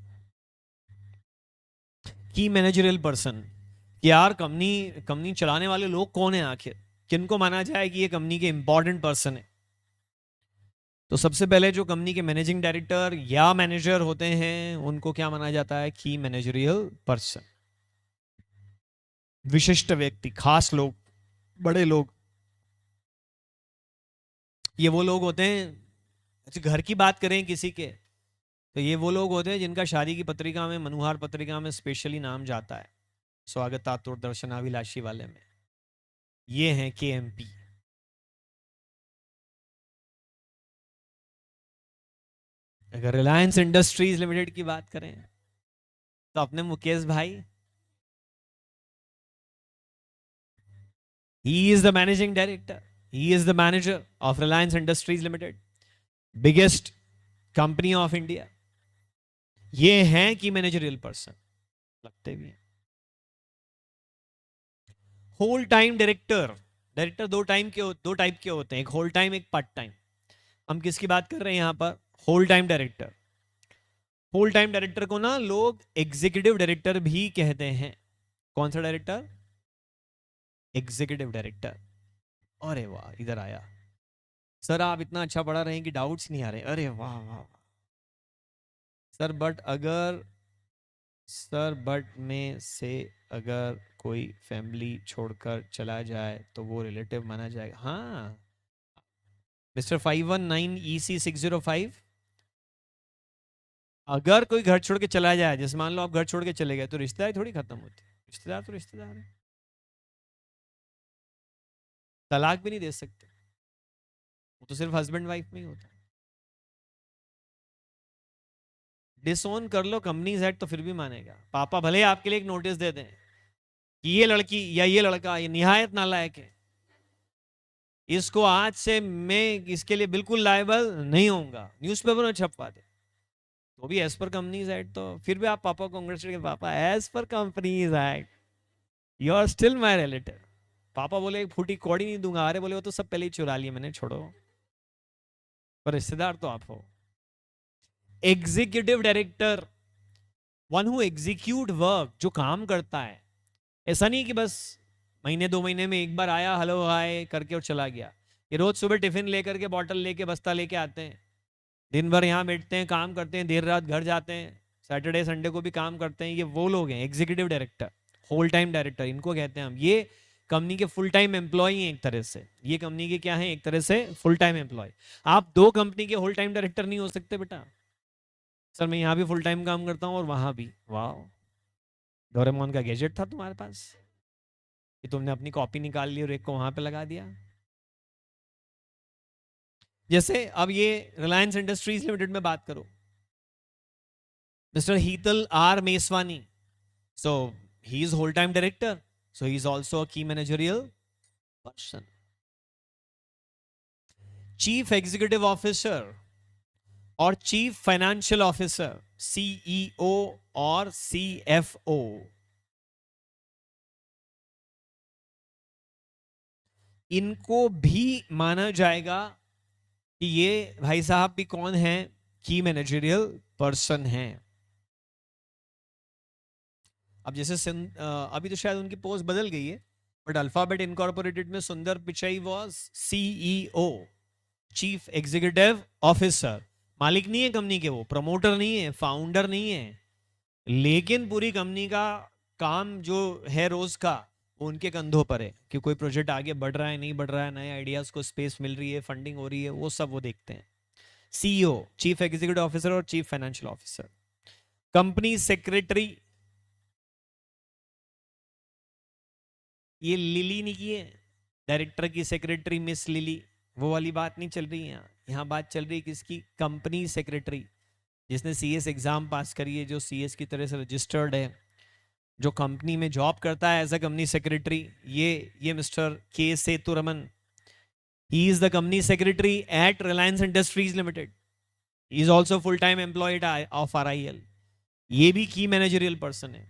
की मैनेजरियल पर्सन, यार कंपनी कंपनी चलाने वाले लोग कौन है आखिर, किनको माना जाए कि ये कंपनी के इंपॉर्टेंट पर्सन है? तो सबसे पहले जो कंपनी के मैनेजिंग डायरेक्टर या मैनेजर होते हैं उनको क्या माना जाता है? की मैनेजरियल पर्सन। विशिष्ट व्यक्ति, खास लोग, बड़े लोग। ये वो लोग होते हैं, अच्छा घर की बात करें किसी के, तो ये वो लोग होते हैं जिनका शादी की पत्रिका में, मनुहार पत्रिका में स्पेशली नाम जाता है, स्वागतातुर दर्शनाभिलाषी वाले में। ये हैं केएमपी। अगर रिलायंस इंडस्ट्रीज लिमिटेड की बात करें तो अपने मुकेश भाई, he is the managing director, he is the manager of Reliance Industries Limited, biggest company of India. ये हैं की मैनेजरियल पर्सन, लगते भी हैं। होल टाइम डायरेक्टर, डायरेक्टर दो टाइप के होते हैं, एक होल टाइम एक पार्ट टाइम। हम किसकी बात कर रहे हैं यहां पर? Whole time director. Whole time director को ना लोग एग्जीक्यूटिव डायरेक्टर भी कहते हैं। कौन सा डायरेक्टर? Executive director. अरे वाह, इधर आया सर, आप इतना अच्छा पढ़ा रहे हैं कि डाउट्स नहीं आ रहे। अरे वाह वाह वाह सर, बट में से अगर कोई फैमिली छोड़कर चला जाए तो वो रिलेटिव माना जाएगा। हाँ मिस्टर 519EC605, अगर कोई घर छोड़ के चला जाए, जैसे मान लो आप घर छोड़ के चले गए, तो रिश्तेदारी थोड़ी खत्म होती, रिश्तेदार तो रिश्तेदार है। तलाक भी नहीं दे सकते, वो तो सिर्फ हस्बैंड वाइफ में ही होता है। डिसोन कर लो कंपनीज एक्ट तो फिर भी मानेगा। पापा भले आपके लिए एक नोटिस दे दें कि ये लड़की या ये लड़का ये निहायत नालायक है, इसको आज से मैं इसके लिए बिल्कुल लायबल नहीं होऊंगा, न्यूज़पेपर में छपवा दे, तो भी एज पर कंपनीज एक्ट, तो फिर भी आप पापा को कांग्रेचुलेट, पापा as per companies act you are still my relative. पापा बोले एक फूटी कौड़ी नहीं दूंगा, अरे बोले वो तो सब पहले ही चुरा लिए मैंने, छोड़ो, पर रिश्तेदार तो आप हो। Executive director, one who execute work, जो काम करता है। ऐसा नहीं कि बस महीने 2 महीने में एक बार आया, हेलो हाय करके और चला गया। ये रोज सुबह टिफिन लेकर के, बॉटल लेके, बस्ता लेके आते हैं, दिन भर यहाँ बैठते हैं, काम करते हैं, देर रात घर जाते हैं, सैटरडे संडे को भी काम करते हैं। ये वो लोग हैं executive director, whole time director इनको कहते हैं हम। ये कंपनी के फुल टाइम एम्प्लॉय हैं एक तरह से, ये कंपनी के क्या है, एक तरह से फुल टाइम एम्प्लॉय। आप दो कंपनी के होल टाइम डायरेक्टर नहीं हो सकते बेटा। सर मैं यहाँ भी फुल टाइम काम करता हूँ और वहां भी। वाह, डोरेमोन का गैजेट था तुम्हारे पास कि तुमने अपनी कॉपी निकाल ली और एक को वहां पे लगा दिया। जैसे अब ये रिलायंस इंडस्ट्रीज लिमिटेड में बात करो, mister Heetal R Meswani, so he is whole time director, so he is also a key managerial person. Chief executive officer और चीफ फाइनेंशियल ऑफिसर, सीईओ और सीएफओ, इनको भी माना जाएगा कि ये भाई साहब भी कौन है, की मैनेजरियल पर्सन हैं। अब जैसे अभी तो शायद उनकी पोस्ट बदल गई है, बट अल्फाबेट इनकॉर्पोरेटेड में सुंदर Pichai was CEO, chief executive officer. मालिक नहीं है कंपनी के, वो प्रमोटर नहीं है, फाउंडर नहीं है, लेकिन पूरी कंपनी का काम जो है रोज का, वो उनके कंधों पर है कि कोई प्रोजेक्ट आगे बढ़ रहा है, नहीं बढ़ रहा है, नए आइडियाज को स्पेस मिल रही है, फंडिंग हो रही है, वो सब वो देखते हैं। सीईओ, चीफ एग्जीक्यूटिव ऑफिसर और chief financial officer. Company secretary, ये लिली नहीं की है डायरेक्टर की सेक्रेटरी मिस लिली, वो वाली बात नहीं चल रही है यहाँ। यहाँ बात चल रही है किसकी? कंपनी सेक्रेटरी, जिसने सीएस एग्जाम पास करी है, जो सीएस की तरह से रजिस्टर्ड है, जो कंपनी में जॉब करता है एज अ कंपनी सेक्रेटरी। ये mister K Sethuraman, he is the company secretary at Reliance Industries Limited. Is also full time employed of RIL। ये भी की मैनेजरियल पर्सन है,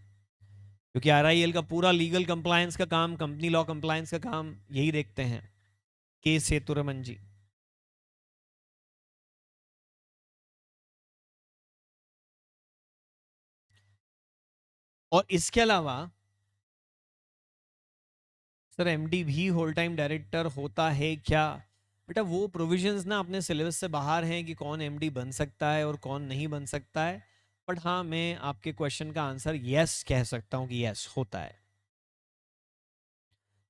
क्योंकि RIL का पूरा लीगल कंप्लायंस का काम, कंपनी लॉ कंप्लायंस का काम यही देखते हैं, के सेतुरमन जी। और इसके अलावा सर MD भी होल टाइम डायरेक्टर होता है क्या? बेटा वो प्रोविजंस ना अपने सिलेबस से बाहर हैं कि कौन MD बन सकता है और कौन नहीं बन सकता है। बट हाँ, मैं आपके क्वेश्चन का आंसर यस कह सकता हूं कि यस होता है।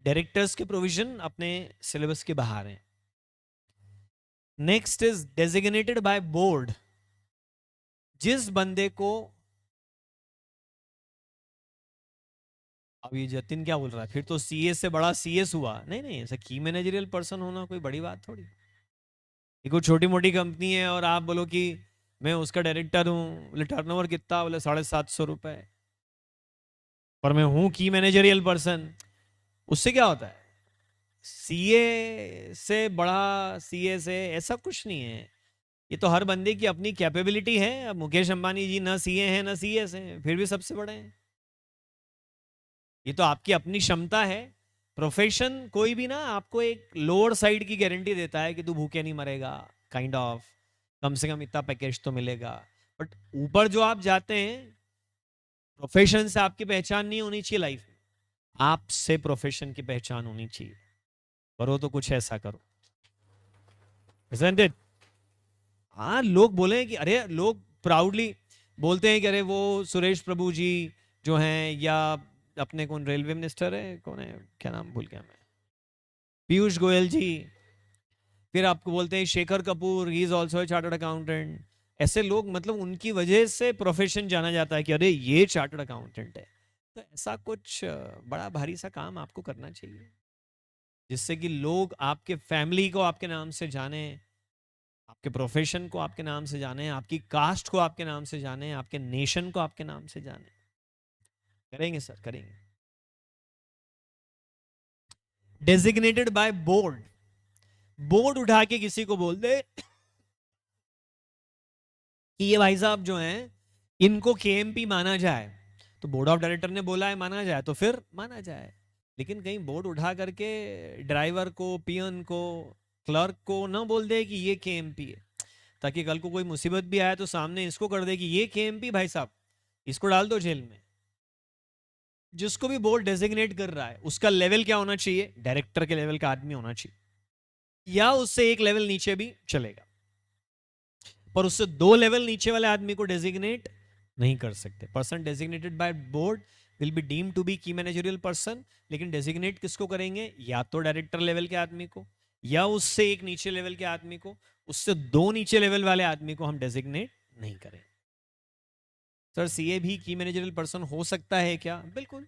डायरेक्टर्स के प्रोविजन अपने सिलेबस के बाहर हैं। Next is designated by board. जिस बंदे को, अब ये जतिन क्या बोल रहा है, फिर तो CS से बड़ा CS हुआ। नहीं नहीं, ऐसा की मैनेजरियल पर्सन होना कोई बड़ी बात थोड़ी। ये कोई छोटी मोटी कंपनी है और आप बोलो कि मैं उसका डायरेक्टर हूँ, बोले टर्नओवर कितना, बोले 750 रुपए, पर मैं हूँ की मैनेजरियल पर्सन। उससे क्या होता है? CA से बड़ा CA से ऐसा कुछ नहीं है। ये तो हर बंदे की अपनी कैपेबिलिटी है। अब मुकेश अंबानी जी ना CA हैं ना CS हैं, फिर भी सबसे बड़े हैं। ये तो आपकी अपनी क्षमता है। प्रोफेशन कोई भी ना आपको एक लोअर साइड की गारंटी देता है कि तू भूखे नहीं मरेगा, काइंड ऑफ, कम से कम इतना पैकेज तो मिलेगा। बट ऊपर जो आप जाते हैं, प्रोफेशन से आपकी पहचान नहीं होनी चाहिए लाइफ में, आपसे प्रोफेशन की पहचान होनी चाहिए। करो तो कुछ ऐसा करो, isn't it? हाँ, लोग बोले कि अरे, लोग प्राउडली बोलते हैं कि अरे वो सुरेश प्रभु जी जो हैं, या अपने कौन रेलवे मिनिस्टर है, कौन है, क्या नाम भूल गया मैं, पीयूष गोयल जी। फिर आपको बोलते हैं Shekhar Kapoor, he is also chartered accountant. ऐसे लोग, मतलब उनकी वजह से प्रोफेशन जाना जाता है कि अरे ये चार्टर्ड अकाउंटेंट है। तो ऐसा कुछ बड़ा भारी सा काम आपको करना चाहिए, जिससे कि लोग आपके फैमिली को आपके नाम से जाने, आपके प्रोफेशन को आपके नाम से जाने, आपकी कास्ट को आपके नाम से जाने, आपके नेशन को आपके नाम से जाने। करेंगे सर, करेंगे। Designated by board. बोर्ड उठा के किसी को बोल दे कि ये भाई साहब जो हैं, इनको KMP माना जाए, तो बोर्ड ऑफ डायरेक्टर ने बोला है माना जाए, तो फिर माना जाए। लेकिन कहीं बोर्ड उठा करके ड्राइवर को, पियन को, क्लर्क को ना बोल दे कि ये KMP है, ताकि कल को कोई मुसीबत भी आए तो सामने इसको कर दे कि ये KMP भाई साहब, इसको डाल दो जेल में। जिसको भी बोर्ड डेजिग्नेट कर रहा है उसका लेवल क्या होना चाहिए? डायरेक्टर के लेवल का आदमी होना चाहिए, या उससे एक लेवल नीचे भी चलेगा, पर उससे 2 लेवल नीचे वाले आदमी को डेजिग्नेट नहीं कर सकते। Person designated by board will be deemed to be key managerial person. लेकिन डेजिग्नेट किसको करेंगे? या तो डायरेक्टर लेवल के आदमी को, या उससे एक नीचे लेवल के आदमी को। उससे 2 नीचे लेवल वाले आदमी को हम डेजिग्नेट नहीं करें। सर CA भी की मैनेजरियल पर्सन हो सकता है क्या? बिल्कुल।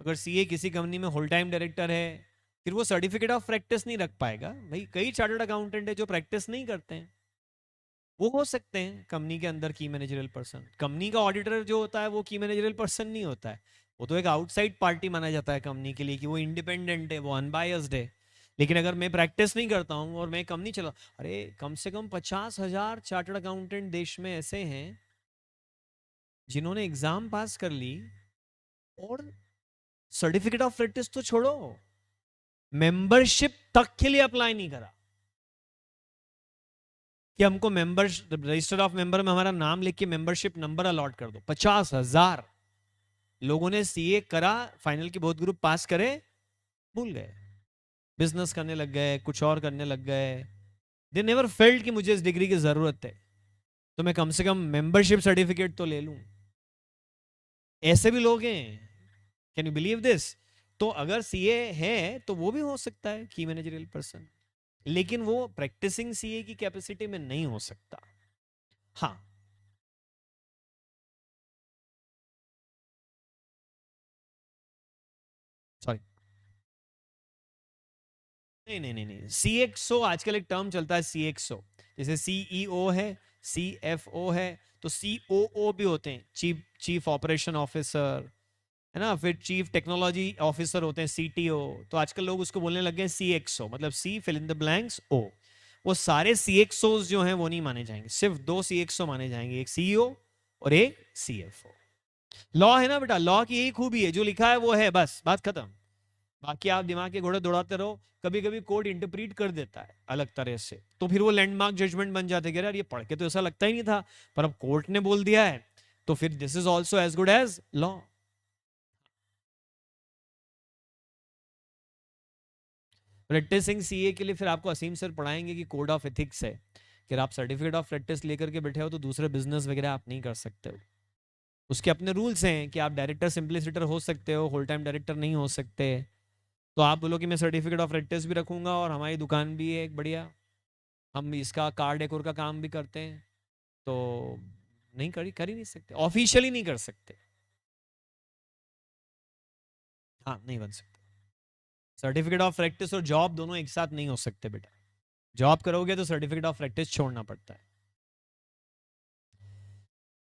अगर CA किसी कंपनी में होल टाइम डायरेक्टर है, फिर वो सर्टिफिकेट ऑफ प्रैक्टिस नहीं रख पाएगा भाई। कई चार्टर्ड अकाउंटेंट है जो प्रैक्टिस नहीं करते हैं, वो हो सकते हैं कंपनी के अंदर की मैनेजरियल पर्सन। कंपनी का ऑडिटर जो होता है वो की मैनेजरियल पर्सन नहीं होता है, वो तो एक आउटसाइड पार्टी माना जाता है कंपनी के लिए, कि वो इंडिपेंडेंट है, वो अनबायस्ड है। लेकिन अगर मैं प्रैक्टिस नहीं करता हूँ और मैं कंपनी चला, अरे कम से कम 50,000 चार्टर्ड अकाउंटेंट देश में ऐसे हैं जिन्होंने एग्जाम पास कर ली और सर्टिफिकेट ऑफ प्रैक्टिस तो छोड़ो, मेंबरशिप तक के लिए अप्लाई नहीं करा कि हमको मेंबर रजिस्टर ऑफ मेंबर में हमारा नाम लिख के मेंबरशिप नंबर अलॉट कर दो। 50,000 लोगों ने CA करा, फाइनल के बहुत ग्रुप पास करे, भूल गए, बिजनेस करने लग गए, कुछ और करने लग गए। दे नेवर फेल्ट कि मुझे इस डिग्री की जरूरत है, तो मैं कम से कम मेंबरशिप सर्टिफिकेट तो ले लूं। ऐसे भी लोग हैं, कैन यू बिलीव दिस? तो अगर CA है तो वो भी हो सकता है की मैनेजरियल पर्सन, लेकिन वो प्रैक्टिसिंग CA की कैपेसिटी में नहीं हो सकता। हाँ, सॉरी, नहीं नहीं नहीं नहीं, CXO आजकल एक टर्म चलता है, CXO। जैसे CEO है, CFO है, तो COO भी होते हैं, चीफ चीफ ऑपरेशन ऑफिसर, है ना। फिर चीफ टेक्नोलॉजी ऑफिसर होते हैं, CTO। तो आजकल लोग उसको बोलने लग गए CXO, मतलब C fill in the blanks O। वो सारे सीएक्सओ जो हैं वो नहीं माने जाएंगे, सिर्फ 2 सीएक्सओ माने जाएंगे, एक सीईओ और एक सीएफओ। लॉ है ना बेटा, लॉ की यही खूबी है, जो लिखा है वो है, बस बात खत्म। बाकी आप दिमाग के घोड़े दौड़ाते रहो, कभी कभी कोर्ट इंटरप्रीट कर देता है अलग तरह से, तो फिर वो लैंडमार्क जजमेंट बन जाते हैं, यार ये पढ़ के तो ऐसा लगता ही नहीं था, पर अब कोर्ट ने बोल दिया है, तो फिर this is also as good as law. Practicing CA के लिए फिर आपको असीम सर पढ़ाएंगे कि कोड ऑफ एथिक्स है, कि आप सर्टिफिकेट ऑफ प्रैक्टिस लेकर के बैठे हो तो दूसरे बिजनेस वगैरह आप नहीं कर सकते हो, उसके अपने रूल्स हैं कि आप डायरेक्टर सिंपलिसिटर हो सकते हो, होल टाइम डायरेक्टर नहीं हो सकते। तो आप बोलो कि मैं सर्टिफिकेट ऑफ प्रैक्टिस भी रखूंगा और हमारी दुकान भी है एक बढ़िया, हम इसका कार डेकोर का काम भी करते हैं, तो नहीं कर ही नहीं सकते, ऑफिशियली नहीं कर सकते। हाँ नहीं बन सकते, सर्टिफिकेट ऑफ प्रैक्टिस और जॉब दोनों एक साथ नहीं हो सकते बेटा, जॉब करोगे तो सर्टिफिकेट ऑफ प्रैक्टिस छोड़ना पड़ता है।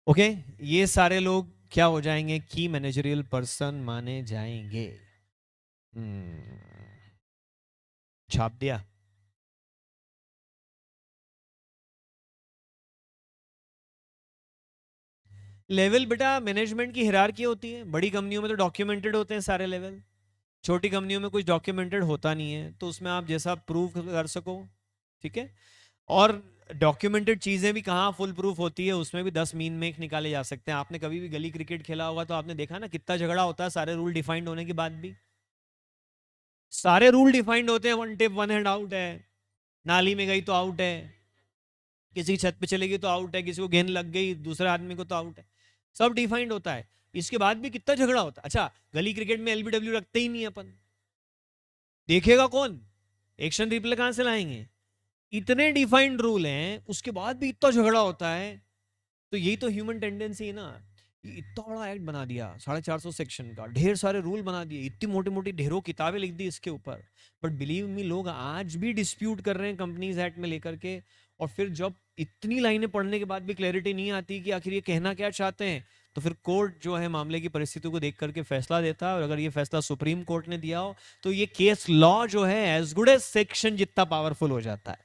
ओके, ये सारे लोग क्या हो जाएंगे, की मैनेजरियल पर्सन माने जाएंगे। हम्म, छाप दिया। लेवल बेटा मैनेजमेंट की हिरार्की होती है, बड़ी कंपनियों में तो डॉक्यूमेंटेड होते हैं सारे लेवल, छोटी कंपनियों में कुछ डॉक्यूमेंटेड होता नहीं है, तो उसमें आप जैसा प्रूव कर सको, ठीक है। और डॉक्यूमेंटेड चीजें भी कहाँ फुल प्रूफ होती है, उसमें भी 10 मीन मेक निकाले जा सकते हैं। आपने कभी भी गली क्रिकेट खेला होगा तो आपने देखा ना कितना झगड़ा होता है सारे रूल डिफाइंड होने के बाद भी, सारे रूल डिफाइंड होते हैं, one tip one hand out है, नाली में गई तो आउट है, किसी की छत पे चलेगी तो आउट है, किसी को गेंद लग गई दूसरे आदमी को तो आउट है, सब डिफाइंड होता है, इसके बाद भी कितना झगड़ा होता है। अच्छा, गली क्रिकेट में एलबीडब्ल्यू रखते ही नहीं अपन, देखेगा कौन, एक्शन रिप्ले कहां से लाएंगे, इतने डिफाइंड रूल हैं उसके बाद भी इतना झगड़ा होता है। तो यही तो ह्यूमन टेंडेंसी है ना, इतना बड़ा एक्ट बना दिया 450 सेक्शन का, ढेर सारे रूल बना दिए, इतनी मोटी मोटी ढेरों किताबें लिख दी इसके ऊपर, बट बिलीव मी लोग आज भी डिस्प्यूट कर रहे हैं कंपनीज एक्ट में लेकर के। और फिर जब इतनी लाइनें पढ़ने के बाद भी क्लैरिटी नहीं आती कि आखिर ये कहना क्या चाहते हैं, तो फिर कोर्ट जो है मामले की परिस्थितियों को देख करके फैसला देता है, और अगर ये फैसला सुप्रीम कोर्ट ने दिया हो तो ये केस लॉ जो है एज गुड एज सेक्शन जितना पावरफुल हो जाता है।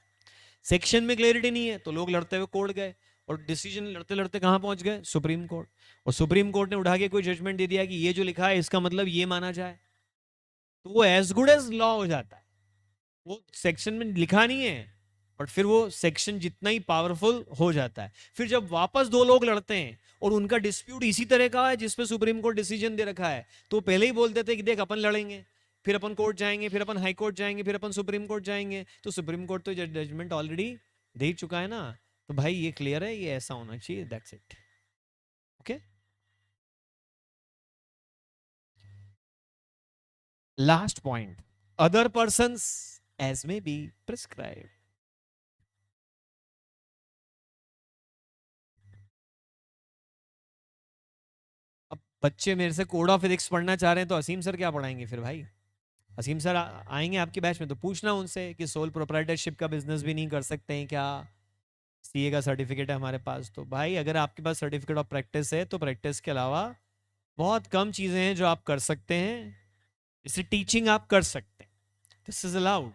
सेक्शन में क्लैरिटी नहीं है तो लोग लड़ते हुए कोर्ट गए, और डिसीजन लड़ते लड़ते कहां पहुंच गए, सुप्रीम कोर्ट, और सुप्रीम कोर्ट ने उठा के कोई जजमेंट दे दिया कि ये जो लिखा है इसका मतलब ये माना जाए, तो वो एज गुड एज लॉ हो जाता है। वो सेक्शन में लिखा नहीं है, बट फिर वो सेक्शन जितना ही पावरफुल हो जाता है। फिर जब वापस दो लोग लड़ते हैं और उनका डिस्प्यूट इसी तरह का है जिसपे सुप्रीम कोर्ट डिसीजन दे रखा है, तो पहले ही बोल देते हैं कि देख अपन लड़ेंगे, फिर अपन कोर्ट जाएंगे, फिर अपन हाई कोर्ट जाएंगे, फिर अपन सुप्रीम कोर्ट जाएंगे, तो सुप्रीम कोर्ट तो जजमेंट ऑलरेडी दे ही चुका है ना, तो भाई ये क्लियर है, ये ऐसा होना चाहिए, that's it. Okay, last point, other person as may be prescribe. अब बच्चे मेरे से कोड ऑफ एथिक्स पढ़ना चाह रहे हैं तो असीम सर क्या पढ़ाएंगे फिर भाई, असीम सर आएंगे आपके बैच में तो पूछना उनसे कि सोल प्रोप्राइटरशिप का बिजनेस भी नहीं कर सकते हैं क्या, सीए का सर्टिफिकेट है हमारे पास, तो भाई अगर आपके पास सर्टिफिकेट ऑफ प्रैक्टिस है तो प्रैक्टिस के अलावा बहुत कम चीजें हैं जो आप कर सकते हैं, जैसे टीचिंग आप कर सकते हैं, दिस इज अलाउड,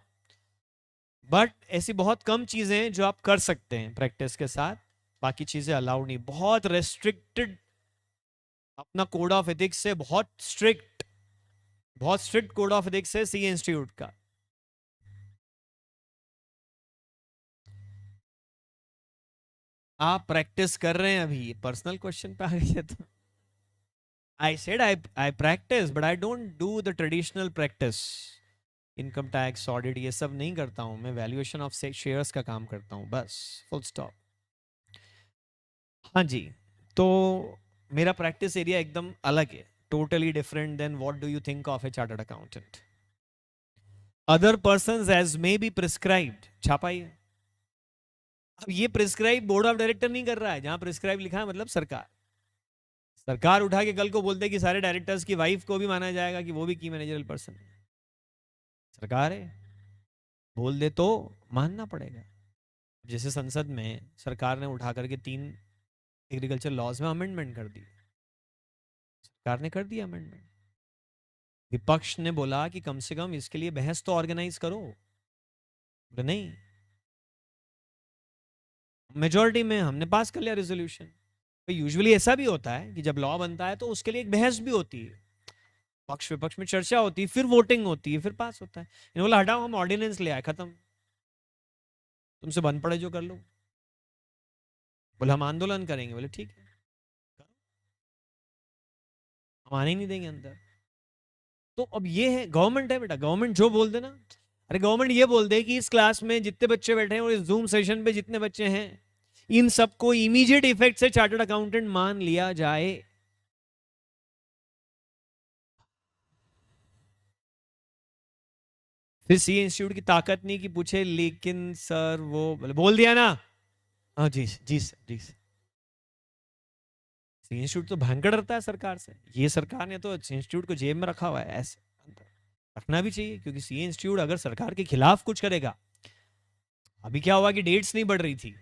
बट ऐसी बहुत कम चीजें हैं जो आप कर सकते हैं प्रैक्टिस के साथ, बाकी चीजें अलाउड नहीं, बहुत रेस्ट्रिक्टेड, अपना कोड ऑफ एथिक्स से बहुत स्ट्रिक्ट, बहुत स्ट्रिक्ट कोड ऑफ एथिक्स है सीए इंस्टीट्यूट का। आप प्रैक्टिस कर रहे हैं अभी, पर्सनल क्वेश्चन पे आ गई है तो I said I practice but I don't do the traditional practice, income tax audit ये सब नहीं करता हूं मैं, वैल्यूएशन ऑफ शेयर्स का काम करता हूं बस, फुल स्टॉप। हाँ जी, तो मेरा प्रैक्टिस एरिया एकदम अलग है, totally different then what do you think of a chartered accountant. Other person as may be prescribed, छापा ही है। अब ये प्रिस्क्राइब बोर्ड ऑफ डायरेक्टर नहीं कर रहा है, जहां प्रिस्क्राइब लिखा है मतलब सरकार, सरकार उठा के कल को बोलते हैं कि सारे डायरेक्टर्स की वाइफ को भी माना जाएगा कि वो भी की मैनेजरल पर्सन है, सरकार है, बोल दे तो मानना पड़ेगा। जैसे संसद में सरकार ने उठा करके 3 एग्रीकल्चर लॉज में अमेंडमेंट कर दी, सरकार ने कर दिया अमेंडमेंट, विपक्ष ने बोला कि कम से कम इसके लिए बहस तो ऑर्गेनाइज करो, बोले नहीं, मेजोरिटी में हमने पास कर लिया रेजोल्यूशन। तो यूजुअली ऐसा भी होता है कि जब लॉ बनता है तो उसके लिए एक बहस भी होती है, पक्ष विपक्ष में चर्चा होती है, फिर वोटिंग होती है, फिर पास होता है। इन्होंने बोला हटाओ, हम ऑर्डिनेंस ले आए, खत्म, तुमसे बन पड़े जो कर लो। बोले हम आंदोलन करेंगे, बोले ठीक है, हम आने ही नहीं देंगे अंदर। तो अब ये है, गवर्नमेंट है बेटा, गवर्नमेंट जो बोल देना। अरे गवर्नमेंट ये बोल दे कि इस क्लास में जितने बच्चे बैठे हैं और इस जूम सेशन पे जितने बच्चे हैं, इन सबको इमीडिएट इफेक्ट से चार्टर्ड अकाउंटेंट मान लिया जाए। फिर सी इंस्टीट्यूट की ताकत नहीं कि पूछे, लेकिन सर वो बोल दिया ना, हाँ जी जी सर, जी सर। सी इंस्टीट्यूट तो भयंकर डरता है सरकार से। ये सरकार ने तो इंस्टीट्यूट को जेब में रखा हुआ है, ऐसे रखना भी चाहिए, क्योंकि सी इंस्टीट्यूट अगर सरकार के खिलाफ कुछ करेगा, अभी क्या हुआ कि डेट्स नहीं बढ़ रही थी,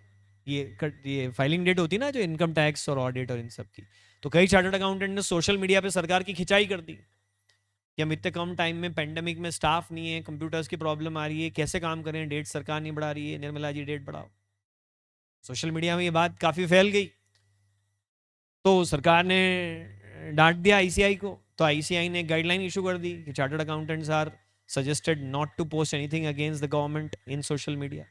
ये फाइलिंग डेट होती ना जो इनकम टैक्स और ऑडिट और इन सब की, तो कई चार्टर्ड अकाउंटेंट ने सोशल मीडिया पे सरकार की खिंचाई कर दी कि हम इतने कम टाइम में, पेंडेमिक में स्टाफ नहीं है, कंप्यूटर्स की प्रॉब्लम आ रही है, कैसे काम करें, डेट सरकार नहीं बढ़ा रही है, निर्मला जी डेट बढ़ाओ। सोशल मीडिया में ये बात काफी फैल गई, तो सरकार ने डांट दिया आईसीआई को। तो आईसीआई ने गाइडलाइन इशू कर दी कि chartered accountants are suggested not to post anything against the government in social media.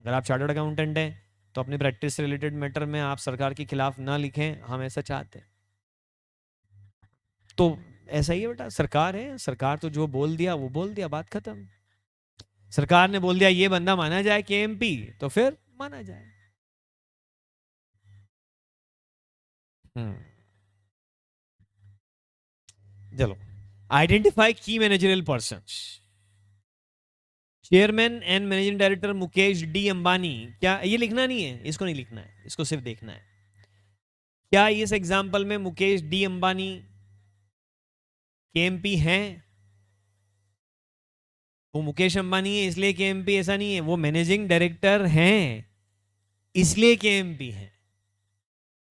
अगर आप चार्टर्ड अकाउंटेंट हैं तो अपनी प्रैक्टिस से रिलेटेड मैटर में आप सरकार के खिलाफ ना लिखें, हम ऐसा चाहते हैं। तो ऐसा ही है बेटा, सरकार है, सरकार तो जो बोल दिया वो बोल दिया, बात खत्म। सरकार ने बोल दिया ये बंदा माना जाए केएमपी, तो फिर माना जाए। हम्म, चलो, आइडेंटिफाई की managerial persons. Chairman and managing director Mukesh D Ambani. क्या ये लिखना नहीं है, इसको नहीं लिखना है, इसको सिर्फ देखना है। क्या इस एग्जाम्पल में मुकेश डी अंबानी केएमपी हैं? वो मुकेश अंबानी है इसलिए केएमपी ऐसा नहीं है, वो मैनेजिंग डायरेक्टर हैं इसलिए केएमपी हैं।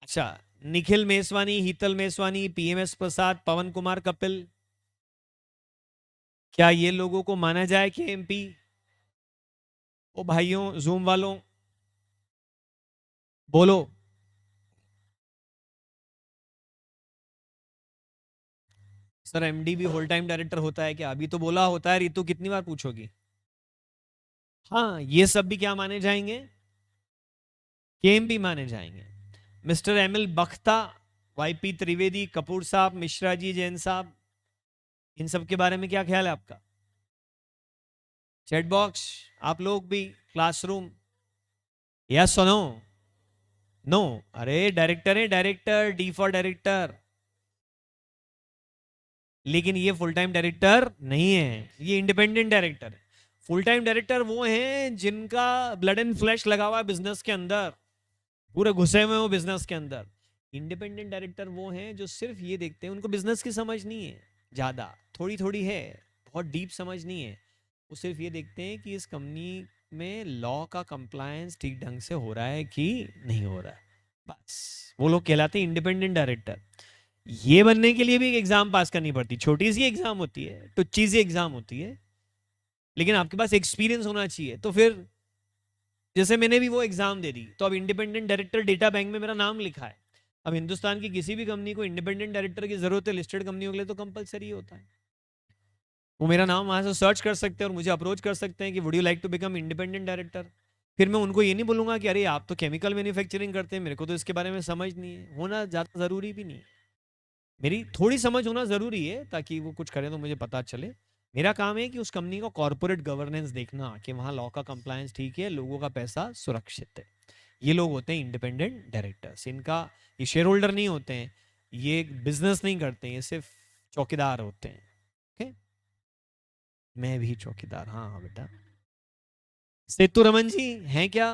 अच्छा, निखिल मेसवानी, हीतल मेसवानी, पीएमएस प्रसाद, पवन कुमार कपिल, क्या ये लोगों को माना जाए केएमपी? ओ भाइयों, जूम वालों, बोलो। सर एमडी भी होल टाइम डायरेक्टर होता है क्या? अभी तो बोला होता है, रितु कितनी बार पूछोगी। हाँ, ये सब भी क्या माने जाएंगे? केएमपी माने जाएंगे। Mister ML Bakhta, YP Trivedi, Kapoor साहब, मिश्रा जी, जैन साहब, इन सब के बारे में क्या ख्याल है आपका? चैट बॉक्स, आप लोग भी, क्लासरूम, यस और नो? नो? अरे डायरेक्टर है, डायरेक्टर, डी फॉर डायरेक्टर। लेकिन ये फुल टाइम डायरेक्टर नहीं है, ये इंडिपेंडेंट डायरेक्टर है। फुल टाइम डायरेक्टर वो हैं जिनका ब्लड एंड फ्लैश लगा हुआ है बिजनेस के अंदर, पूरे घुसे हुए हो बिजनेस के अंदर। इंडिपेंडेंट डायरेक्टर वो हैं जो सिर्फ ये देखते हैं, उनको बिजनेस की समझ नहीं है ज्यादा, थोड़ी थोड़ी है, बहुत डीप समझ नहीं है। वो सिर्फ ये देखते हैं कि इस कंपनी में लॉ का कंप्लायंस ठीक ढंग से हो रहा है कि नहीं हो रहा है, बस। वो लोग कहलाते हैं इंडिपेंडेंट डायरेक्टर। ये बनने के लिए भी एक एग्जाम पास करनी पड़ती, छोटी सी एग्जाम होती है, टुच्ची सी एग्जाम होती है, लेकिन आपके पास एक्सपीरियंस होना चाहिए। तो फिर जैसे मैंने भी वो एग्जाम दे दी, तो अब इंडिपेंडेंट डायरेक्टर डेटा बैंक में मेरा नाम लिखा है। अब हिंदुस्तान की किसी भी कंपनी को इंडिपेंडेंट डायरेक्टर की जरूरत है, लिस्टेड कंपनियों के लिए तो कंपलसरी होता है। वो मेरा नाम वहां से सर्च कर सकते हैं और मुझे अप्रोच कर सकते हैं कि would you like to become independent director. फिर मैं उनको ये नहीं बोलूंगा कि अरे आप तो केमिकल मैन्युफैक्चरिंग करते हैं, मेरे को तो इसके बारे में समझ नहीं है, होना ज़्यादा ज़रूरी भी नहीं है। मेरी थोड़ी समझ होना ज़रूरी है ताकि वो कुछ करें तो मुझे पता चले। मेरा काम है कि उस कंपनी का कॉर्पोरेट गवर्नेंस देखना कि वहाँ लॉ का कंप्लायंस ठीक है, लोगों का पैसा सुरक्षित है। ये लोग होते हैं इंडिपेंडेंट डायरेक्टर्स। इनका, ये शेयर होल्डर नहीं होते हैं, ये बिजनेस नहीं करते हैं, ये सिर्फ चौकीदार होते हैं। ओके, मैं भी चौकीदार, हाँ हाँ बेटा। सेतु रमन जी हैं क्या?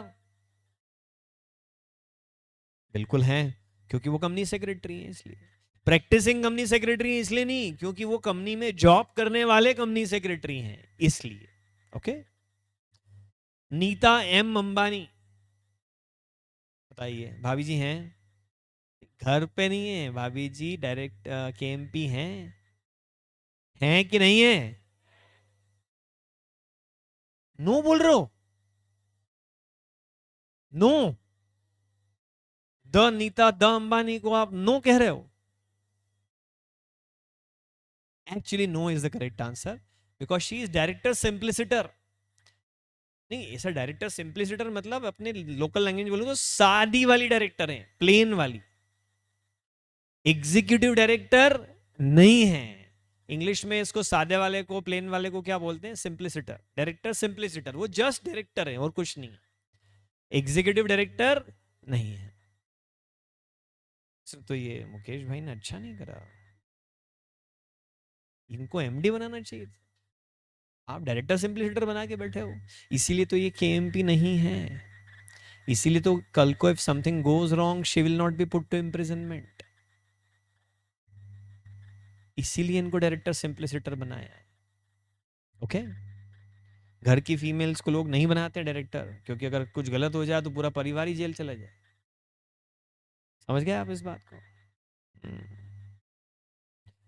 बिल्कुल हैं, क्योंकि वो कंपनी सेक्रेटरी हैं इसलिए। प्रैक्टिसिंग कंपनी सेक्रेटरी हैं इसलिए नहीं, क्योंकि वो कंपनी में जॉब करने वाले कंपनी सेक्रेटरी हैं इसलिए। ओके। नीता एम अंबानी, बताइए। भाभी जी हैं? घर पे नहीं है भाभी जी, डायरेक्ट केएमपी हैं कि नहीं है? नो बोल रहे हो? No, the Nita the Ambani को आप नो कह रहे हो? Actually no is the correct answer, because she is director simpliciter. नहीं, ऐसा डायरेक्टर सिंप्लिसिटर मतलब अपने लोकल लैंग्वेज बोलूं तो सादी वाली डायरेक्टर है, प्लेन वाली। एग्जीक्यूटिव डायरेक्टर नहीं है। इंग्लिश में इसको सादे वाले को, प्लेन वाले को क्या बोलते हैं? सिंप्लिसिटर। डायरेक्टर सिंप्लिसिटर, वो जस्ट डायरेक्टर है और कुछ नहीं। एग्जीक्यूटिव डायरेक्टर नहीं है। तो ये मुकेश भाई ने अच्छा नहीं करा, इनको एमडी बनाना चाहिए था। आप डायरेक्टर सिंप्लिसिटर बना के बैठे हो, इसीलिए तो ये केएमपी नहीं है। इसीलिए तो कल को if something goes wrong she will not be put to imprisonment. इसीलिए इनको डायरेक्टर सिंप्लिसिटर बनाया है। ओके, घर की फीमेल्स को लोग नहीं बनाते डायरेक्टर, क्योंकि अगर कुछ गलत हो जाए तो पूरा परिवार ही जेल चला जाए। समझ गए आप इस बात को?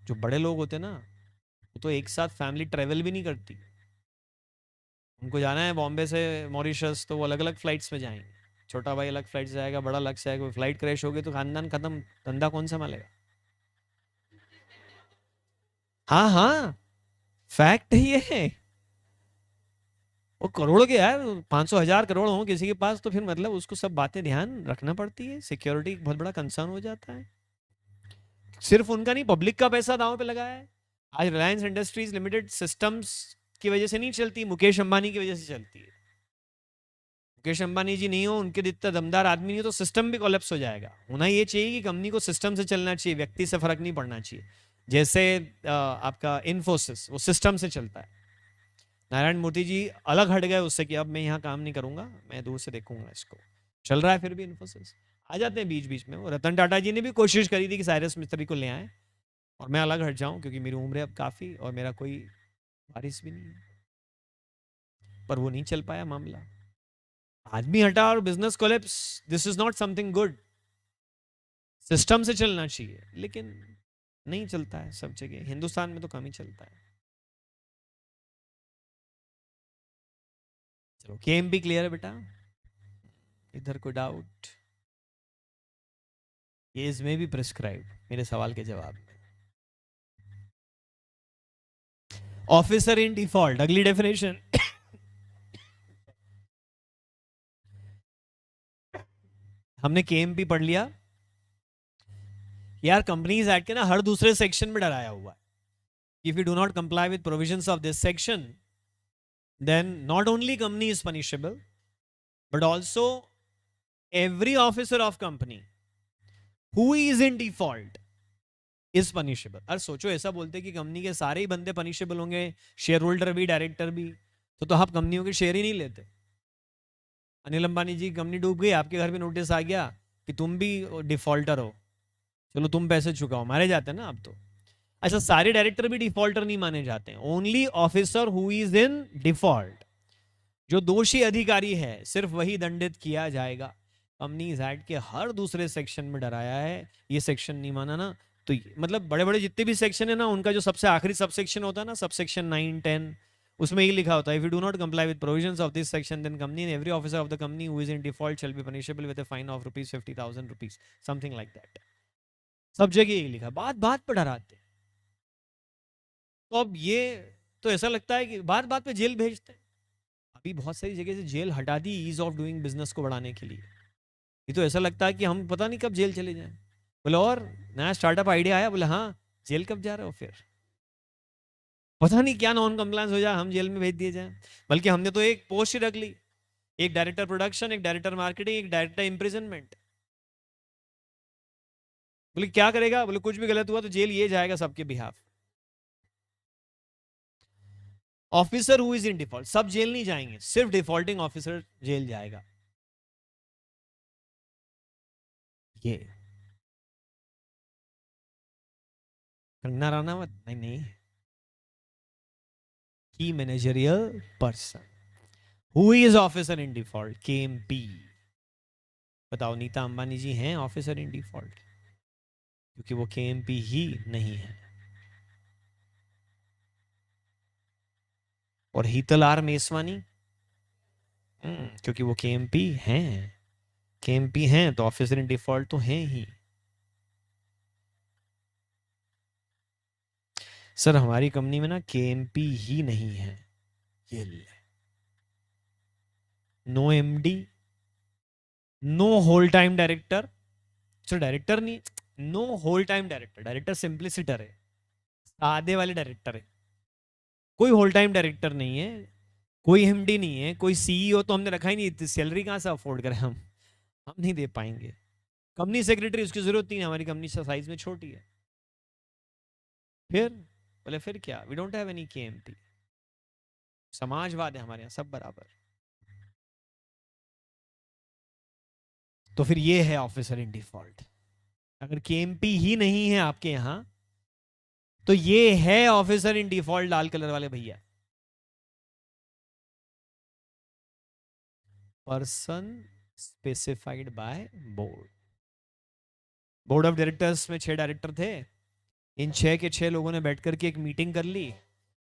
जो बड़े लोग होते हैं ना, वो तो एक साथ फैमिली ट्रेवल भी नहीं करती। उनको जाना है बॉम्बे से मॉरिशस, तो वो अलग अलग फ्लाइट्स में जाएंगे। छोटा भाई अलग फ्लाइट से जाएगा, बड़ा अलग से आएगा। फ्लाइट क्रैश होगी तो खानदान खत्म, धंधा कौन संभालेगा? हाँ हाँ, फैक्ट है ये। वो करोड़ के यार, 500 1000 करोड़ हो किसी के पास तो फिर मतलब उसको सब बातें ध्यान रखना पड़ती है। सिक्योरिटी बहुत बड़ा कंसर्न हो जाता है। सिर्फ उनका नहीं, पब्लिक का पैसा दांव पे लगाया है। आज रिलायंस इंडस्ट्रीज लिमिटेड सिस्टम्स की वजह से नहीं चलती, मुकेश अंबानी की वजह से चलती है। मुकेश अंबानी जी नहीं हो, उनके जितना दमदार आदमी नहीं हो, तो सिस्टम भी कोलैप्स हो जाएगा। होना ये चाहिए कि कंपनी को सिस्टम से चलना चाहिए, व्यक्ति से फर्क नहीं पड़ना चाहिए। जैसे आपका इन्फोसिस, वो सिस्टम से चलता है। नारायण मूर्ति जी अलग हट गए उससे कि अब मैं यहाँ काम नहीं करूंगा, मैं दूर से देखूंगा इसको। चल रहा है फिर भी इन्फोसिस। आ जाते हैं बीच बीच में। वो रतन टाटा जी ने भी कोशिश करी थी कि साइरस मिस्त्री को ले आए और मैं अलग हट जाऊं, क्योंकि मेरी उम्र है अब काफी और मेरा कोई वारिस भी नहीं है। पर वो नहीं चल पाया मामला। आदमी हटा और business collapse, this is not something good. System से चलना चाहिए, लेकिन नहीं चलता है सब जगह। हिंदुस्तान में तो कम ही चलता है। चलो, केएमपी क्लियर है बेटा? इधर कोई डाउट? ये इसमें भी प्रिस्क्राइब मेरे सवाल के जवाब में। ऑफिसर इन डिफॉल्ट, अगली डेफिनेशन। हमने केएमपी पढ़ लिया। यार कंपनीज एक्ट के ना हर दूसरे सेक्शन में डराया हुआ है। If you do not comply with provisions of this section, then not only company is punishable, but also every officer of company who is in default is punishable। अरे सोचो, ऐसा बोलते कि कंपनी के सारे ही बंदे पनिशेबल होंगे, शेयर होल्डर भी, डायरेक्टर भी, तो आप कंपनियों के शेयर ही नहीं लेते। अनिल अंबानी जी कंपनी डूब गई, आपके घर पे नोटिस आ गया कि तुम भी डिफॉल्टर हो, चलो तुम पैसे चुकाओ, मारे जाते हैं ना अब तो। अच्छा, सारे डायरेक्टर भी डिफॉल्टर नहीं माने जाते हैं, only officer who is in default. जो दोषी अधिकारी है सिर्फ वही दंडित किया जाएगा। कंपनीज एक्ट के हर दूसरे सेक्शन में डराया है। ये सेक्शन नहीं माना ना, तो मतलब बड़े बड़े जितने भी सेक्शन है ना, उनका जो सबसे आखिरी सब सेक्शन होता है ना, सब सेक्शन 9 10, उसमें ये लिखा होता है, if you do not comply with provisions of this section, then company and every officer of the company who is in default shall be punishable with a fine of ₹50,000, something like that. सब जगह ये लिखा, बात बात पर डराते। तो अब ये तो ऐसा लगता है कि बात बात पे जेल भेजते हैं। अभी बहुत सारी जगह से जेल हटा दी ईज ऑफ डूइंग बिजनेस को बढ़ाने के लिए। ये तो ऐसा लगता है कि हम पता नहीं कब जेल चले जाएं। बोले और नया स्टार्टअप आइडिया आया, बोले हाँ, जेल कब जा रहे हो फिर? पता नहीं क्या नॉन कंप्लायंस हो जाए, हम जेल में भेज दिए जाएं। बल्कि हमने तो एक पोस्ट ही रख ली, एक डायरेक्टर प्रोडक्शन, एक डायरेक्टर मार्केटिंग, एक डायरेक्टर इम्प्रिजनमेंट। बोले क्या करेगा? बोले कुछ भी गलत हुआ तो जेल ये जाएगा सबके behalf. Officer who is in default, सब जेल नहीं जाएंगे, सिर्फ डिफॉल्टिंग ऑफिसर जेल जाएगा। ये कंगना राणावत नहीं, नहीं, की managerial person who is officer in default, KMP. बताओ, नीता अंबानी जी हैं ऑफिसर इन डिफॉल्ट? क्योंकि वो केएमपी ही नहीं है। और हीतल आर मेसवानी, क्योंकि वो केएमपी हैं। केएमपी हैं तो ऑफिसर इन डिफॉल्ट तो हैं ही। सर हमारी कंपनी में ना केएमपी ही नहीं है। ये no MD, no whole time director. Sir director नहीं, no whole time director. Director simpliciter है, सादे वाले डायरेक्टर है। कोई होल टाइम डायरेक्टर नहीं है, कोई एमडी नहीं है, कोई सीईओ तो हमने रखा ही नहीं। सैलरी कहाँ से अफोर्ड करें हम नहीं दे पाएंगे। कंपनी सेक्रेटरी उसकी जरूरत नहीं है, हमारी कंपनी साइज में छोटी है। फिर बोले फिर क्या, we don't have any KMP. समाजवाद है हमारे यहाँ, सब बराबर। तो फिर ये है ऑफिसर इन डिफॉल्ट। अगर केएमपी ही नहीं है आपके यहां तो ये है officer in default, Lal colour वाले भैया। Person specified by board. Board of directors में 6 डायरेक्टर थे। इन 6 के 6 लोगों ने बैठ करके एक मीटिंग कर ली।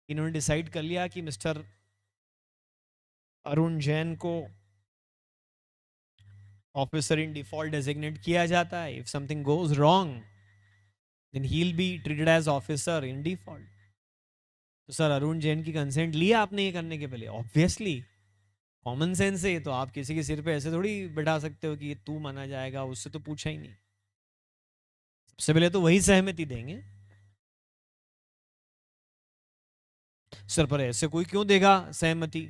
इन्होंने डिसाइड कर लिया कि मिस्टर अरुण जैन को ऑफिसर इन डिफॉल्ट डेजिग्नेट किया जाता है। If something goes wrong then he will be treated as officer in default. तो सर अरुण जैन की कंसेंट लिया आपने ये करने के पहले? ऑब्वियसली, कॉमन सेंस है। तो आप किसी के सिर पे ऐसे थोड़ी बैठा सकते हो कि ये तू माना जाएगा, उससे तो पूछा ही नहीं। सबसे पहले तो वही सहमति देंगे। सर पर ऐसे कोई क्यों देगा सहमति?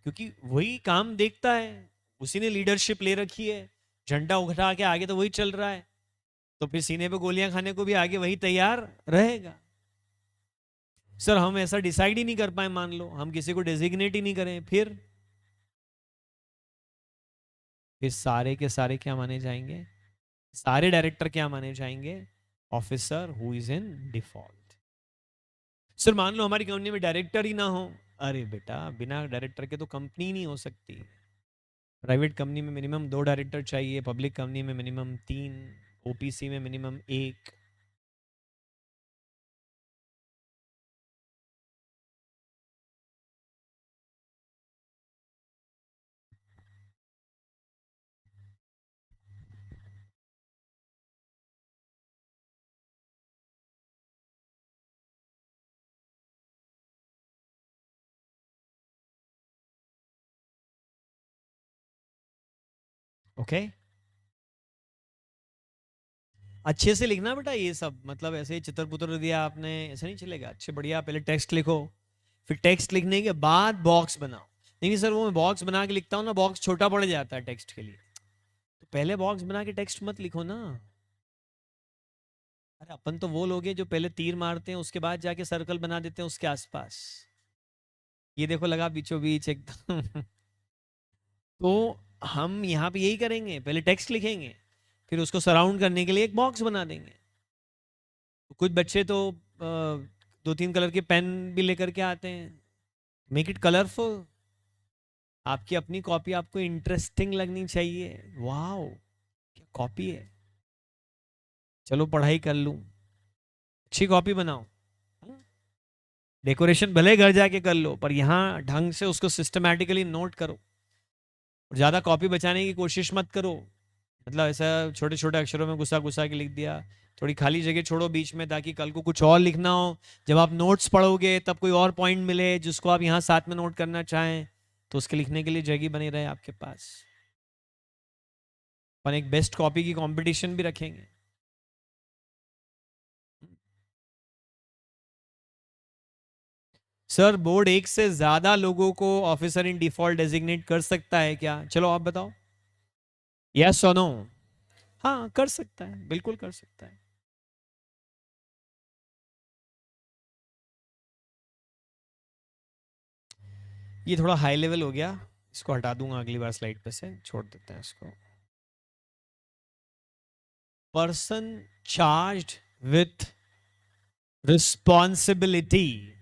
क्योंकि वही काम देखता है, उसी ने लीडरशिप ले रखी है, झंडा उठा के आगे तो वही चल रहा है, तो फिर सीने पे गोलियां खाने को भी आगे वही तैयार रहेगा। सर हम ऐसा डिसाइड ही नहीं कर पाए, मान लो हम किसी को डेजिग्नेट ही नहीं करें, फिर सारे के सारे क्या माने जाएंगे? सारे डायरेक्टर क्या माने जाएंगे? Officer who is in default. Sir मान लो हमारी कंपनी में डायरेक्टर ही ना हो। अरे बेटा, बिना डायरेक्टर के तो कंपनी नहीं हो सकती। प्राइवेट कंपनी में मिनिमम 2 डायरेक्टर चाहिए, पब्लिक कंपनी में मिनिमम 3, ओपीसी में मिनिमम 1। ओके, अच्छे से लिखना बेटा ये सब। मतलब ऐसे ही चित्र पुत्र दिया आपने ऐसा नहीं चलेगा। अच्छे बढ़िया पहले टेक्स्ट लिखो, फिर टेक्स्ट लिखने के बाद बॉक्स बनाओ। नहीं नहीं सर, वो मैं बॉक्स बना के लिखता हूँ ना, बॉक्स छोटा पड़ जाता है टेक्स्ट के लिए। तो पहले बॉक्स बना के टेक्स्ट मत लिखो ना। अरे अपन तो वो लोग हैं जो पहले तीर मारते हैं, उसके बाद जाके सर्कल बना देते हैं उसके आसपास। ये देखो लगा बीचों बीच एकदम। तो हम यहाँ पे यही करेंगे, पहले टेक्स्ट लिखेंगे, फिर उसको सराउंड करने के लिए एक बॉक्स बना देंगे। तो कुछ बच्चे तो 2-3 कलर के पेन भी लेकर के आते हैं। Make it colourful. आपकी अपनी कॉपी आपको इंटरेस्टिंग लगनी चाहिए। वाओ, क्या कॉपी है, चलो पढ़ाई कर लूं। अच्छी कॉपी बनाओ। डेकोरेशन भले घर जाके कर लो, पर यहाँ ढंग से उसको सिस्टमैटिकली नोट करो। और ज्यादा कॉपी बचाने की कोशिश मत करो। मतलब ऐसा छोटे छोटे अक्षरों में घुसा घुसा के लिख दिया। थोड़ी खाली जगह छोड़ो बीच में, ताकि कल को कुछ और लिखना हो, जब आप नोट्स पढ़ोगे तब कोई और पॉइंट मिले जिसको आप यहाँ साथ में नोट करना चाहें, तो उसके लिखने के लिए जगह बनी रहे आपके पास। पर एक बेस्ट कॉपी की कंपटीशन भी रखेंगे। सर बोर्ड एक से ज्यादा लोगों को ऑफिसर इन डिफॉल्ट डेजिग्नेट कर सकता है क्या? चलो आप बताओ, यस और नो। हाँ कर सकता है, बिल्कुल कर सकता है। ये थोड़ा हाई लेवल हो गया, इसको हटा दूंगा अगली बार स्लाइड पे से, छोड़ देते हैं इसको। Person charged with responsibility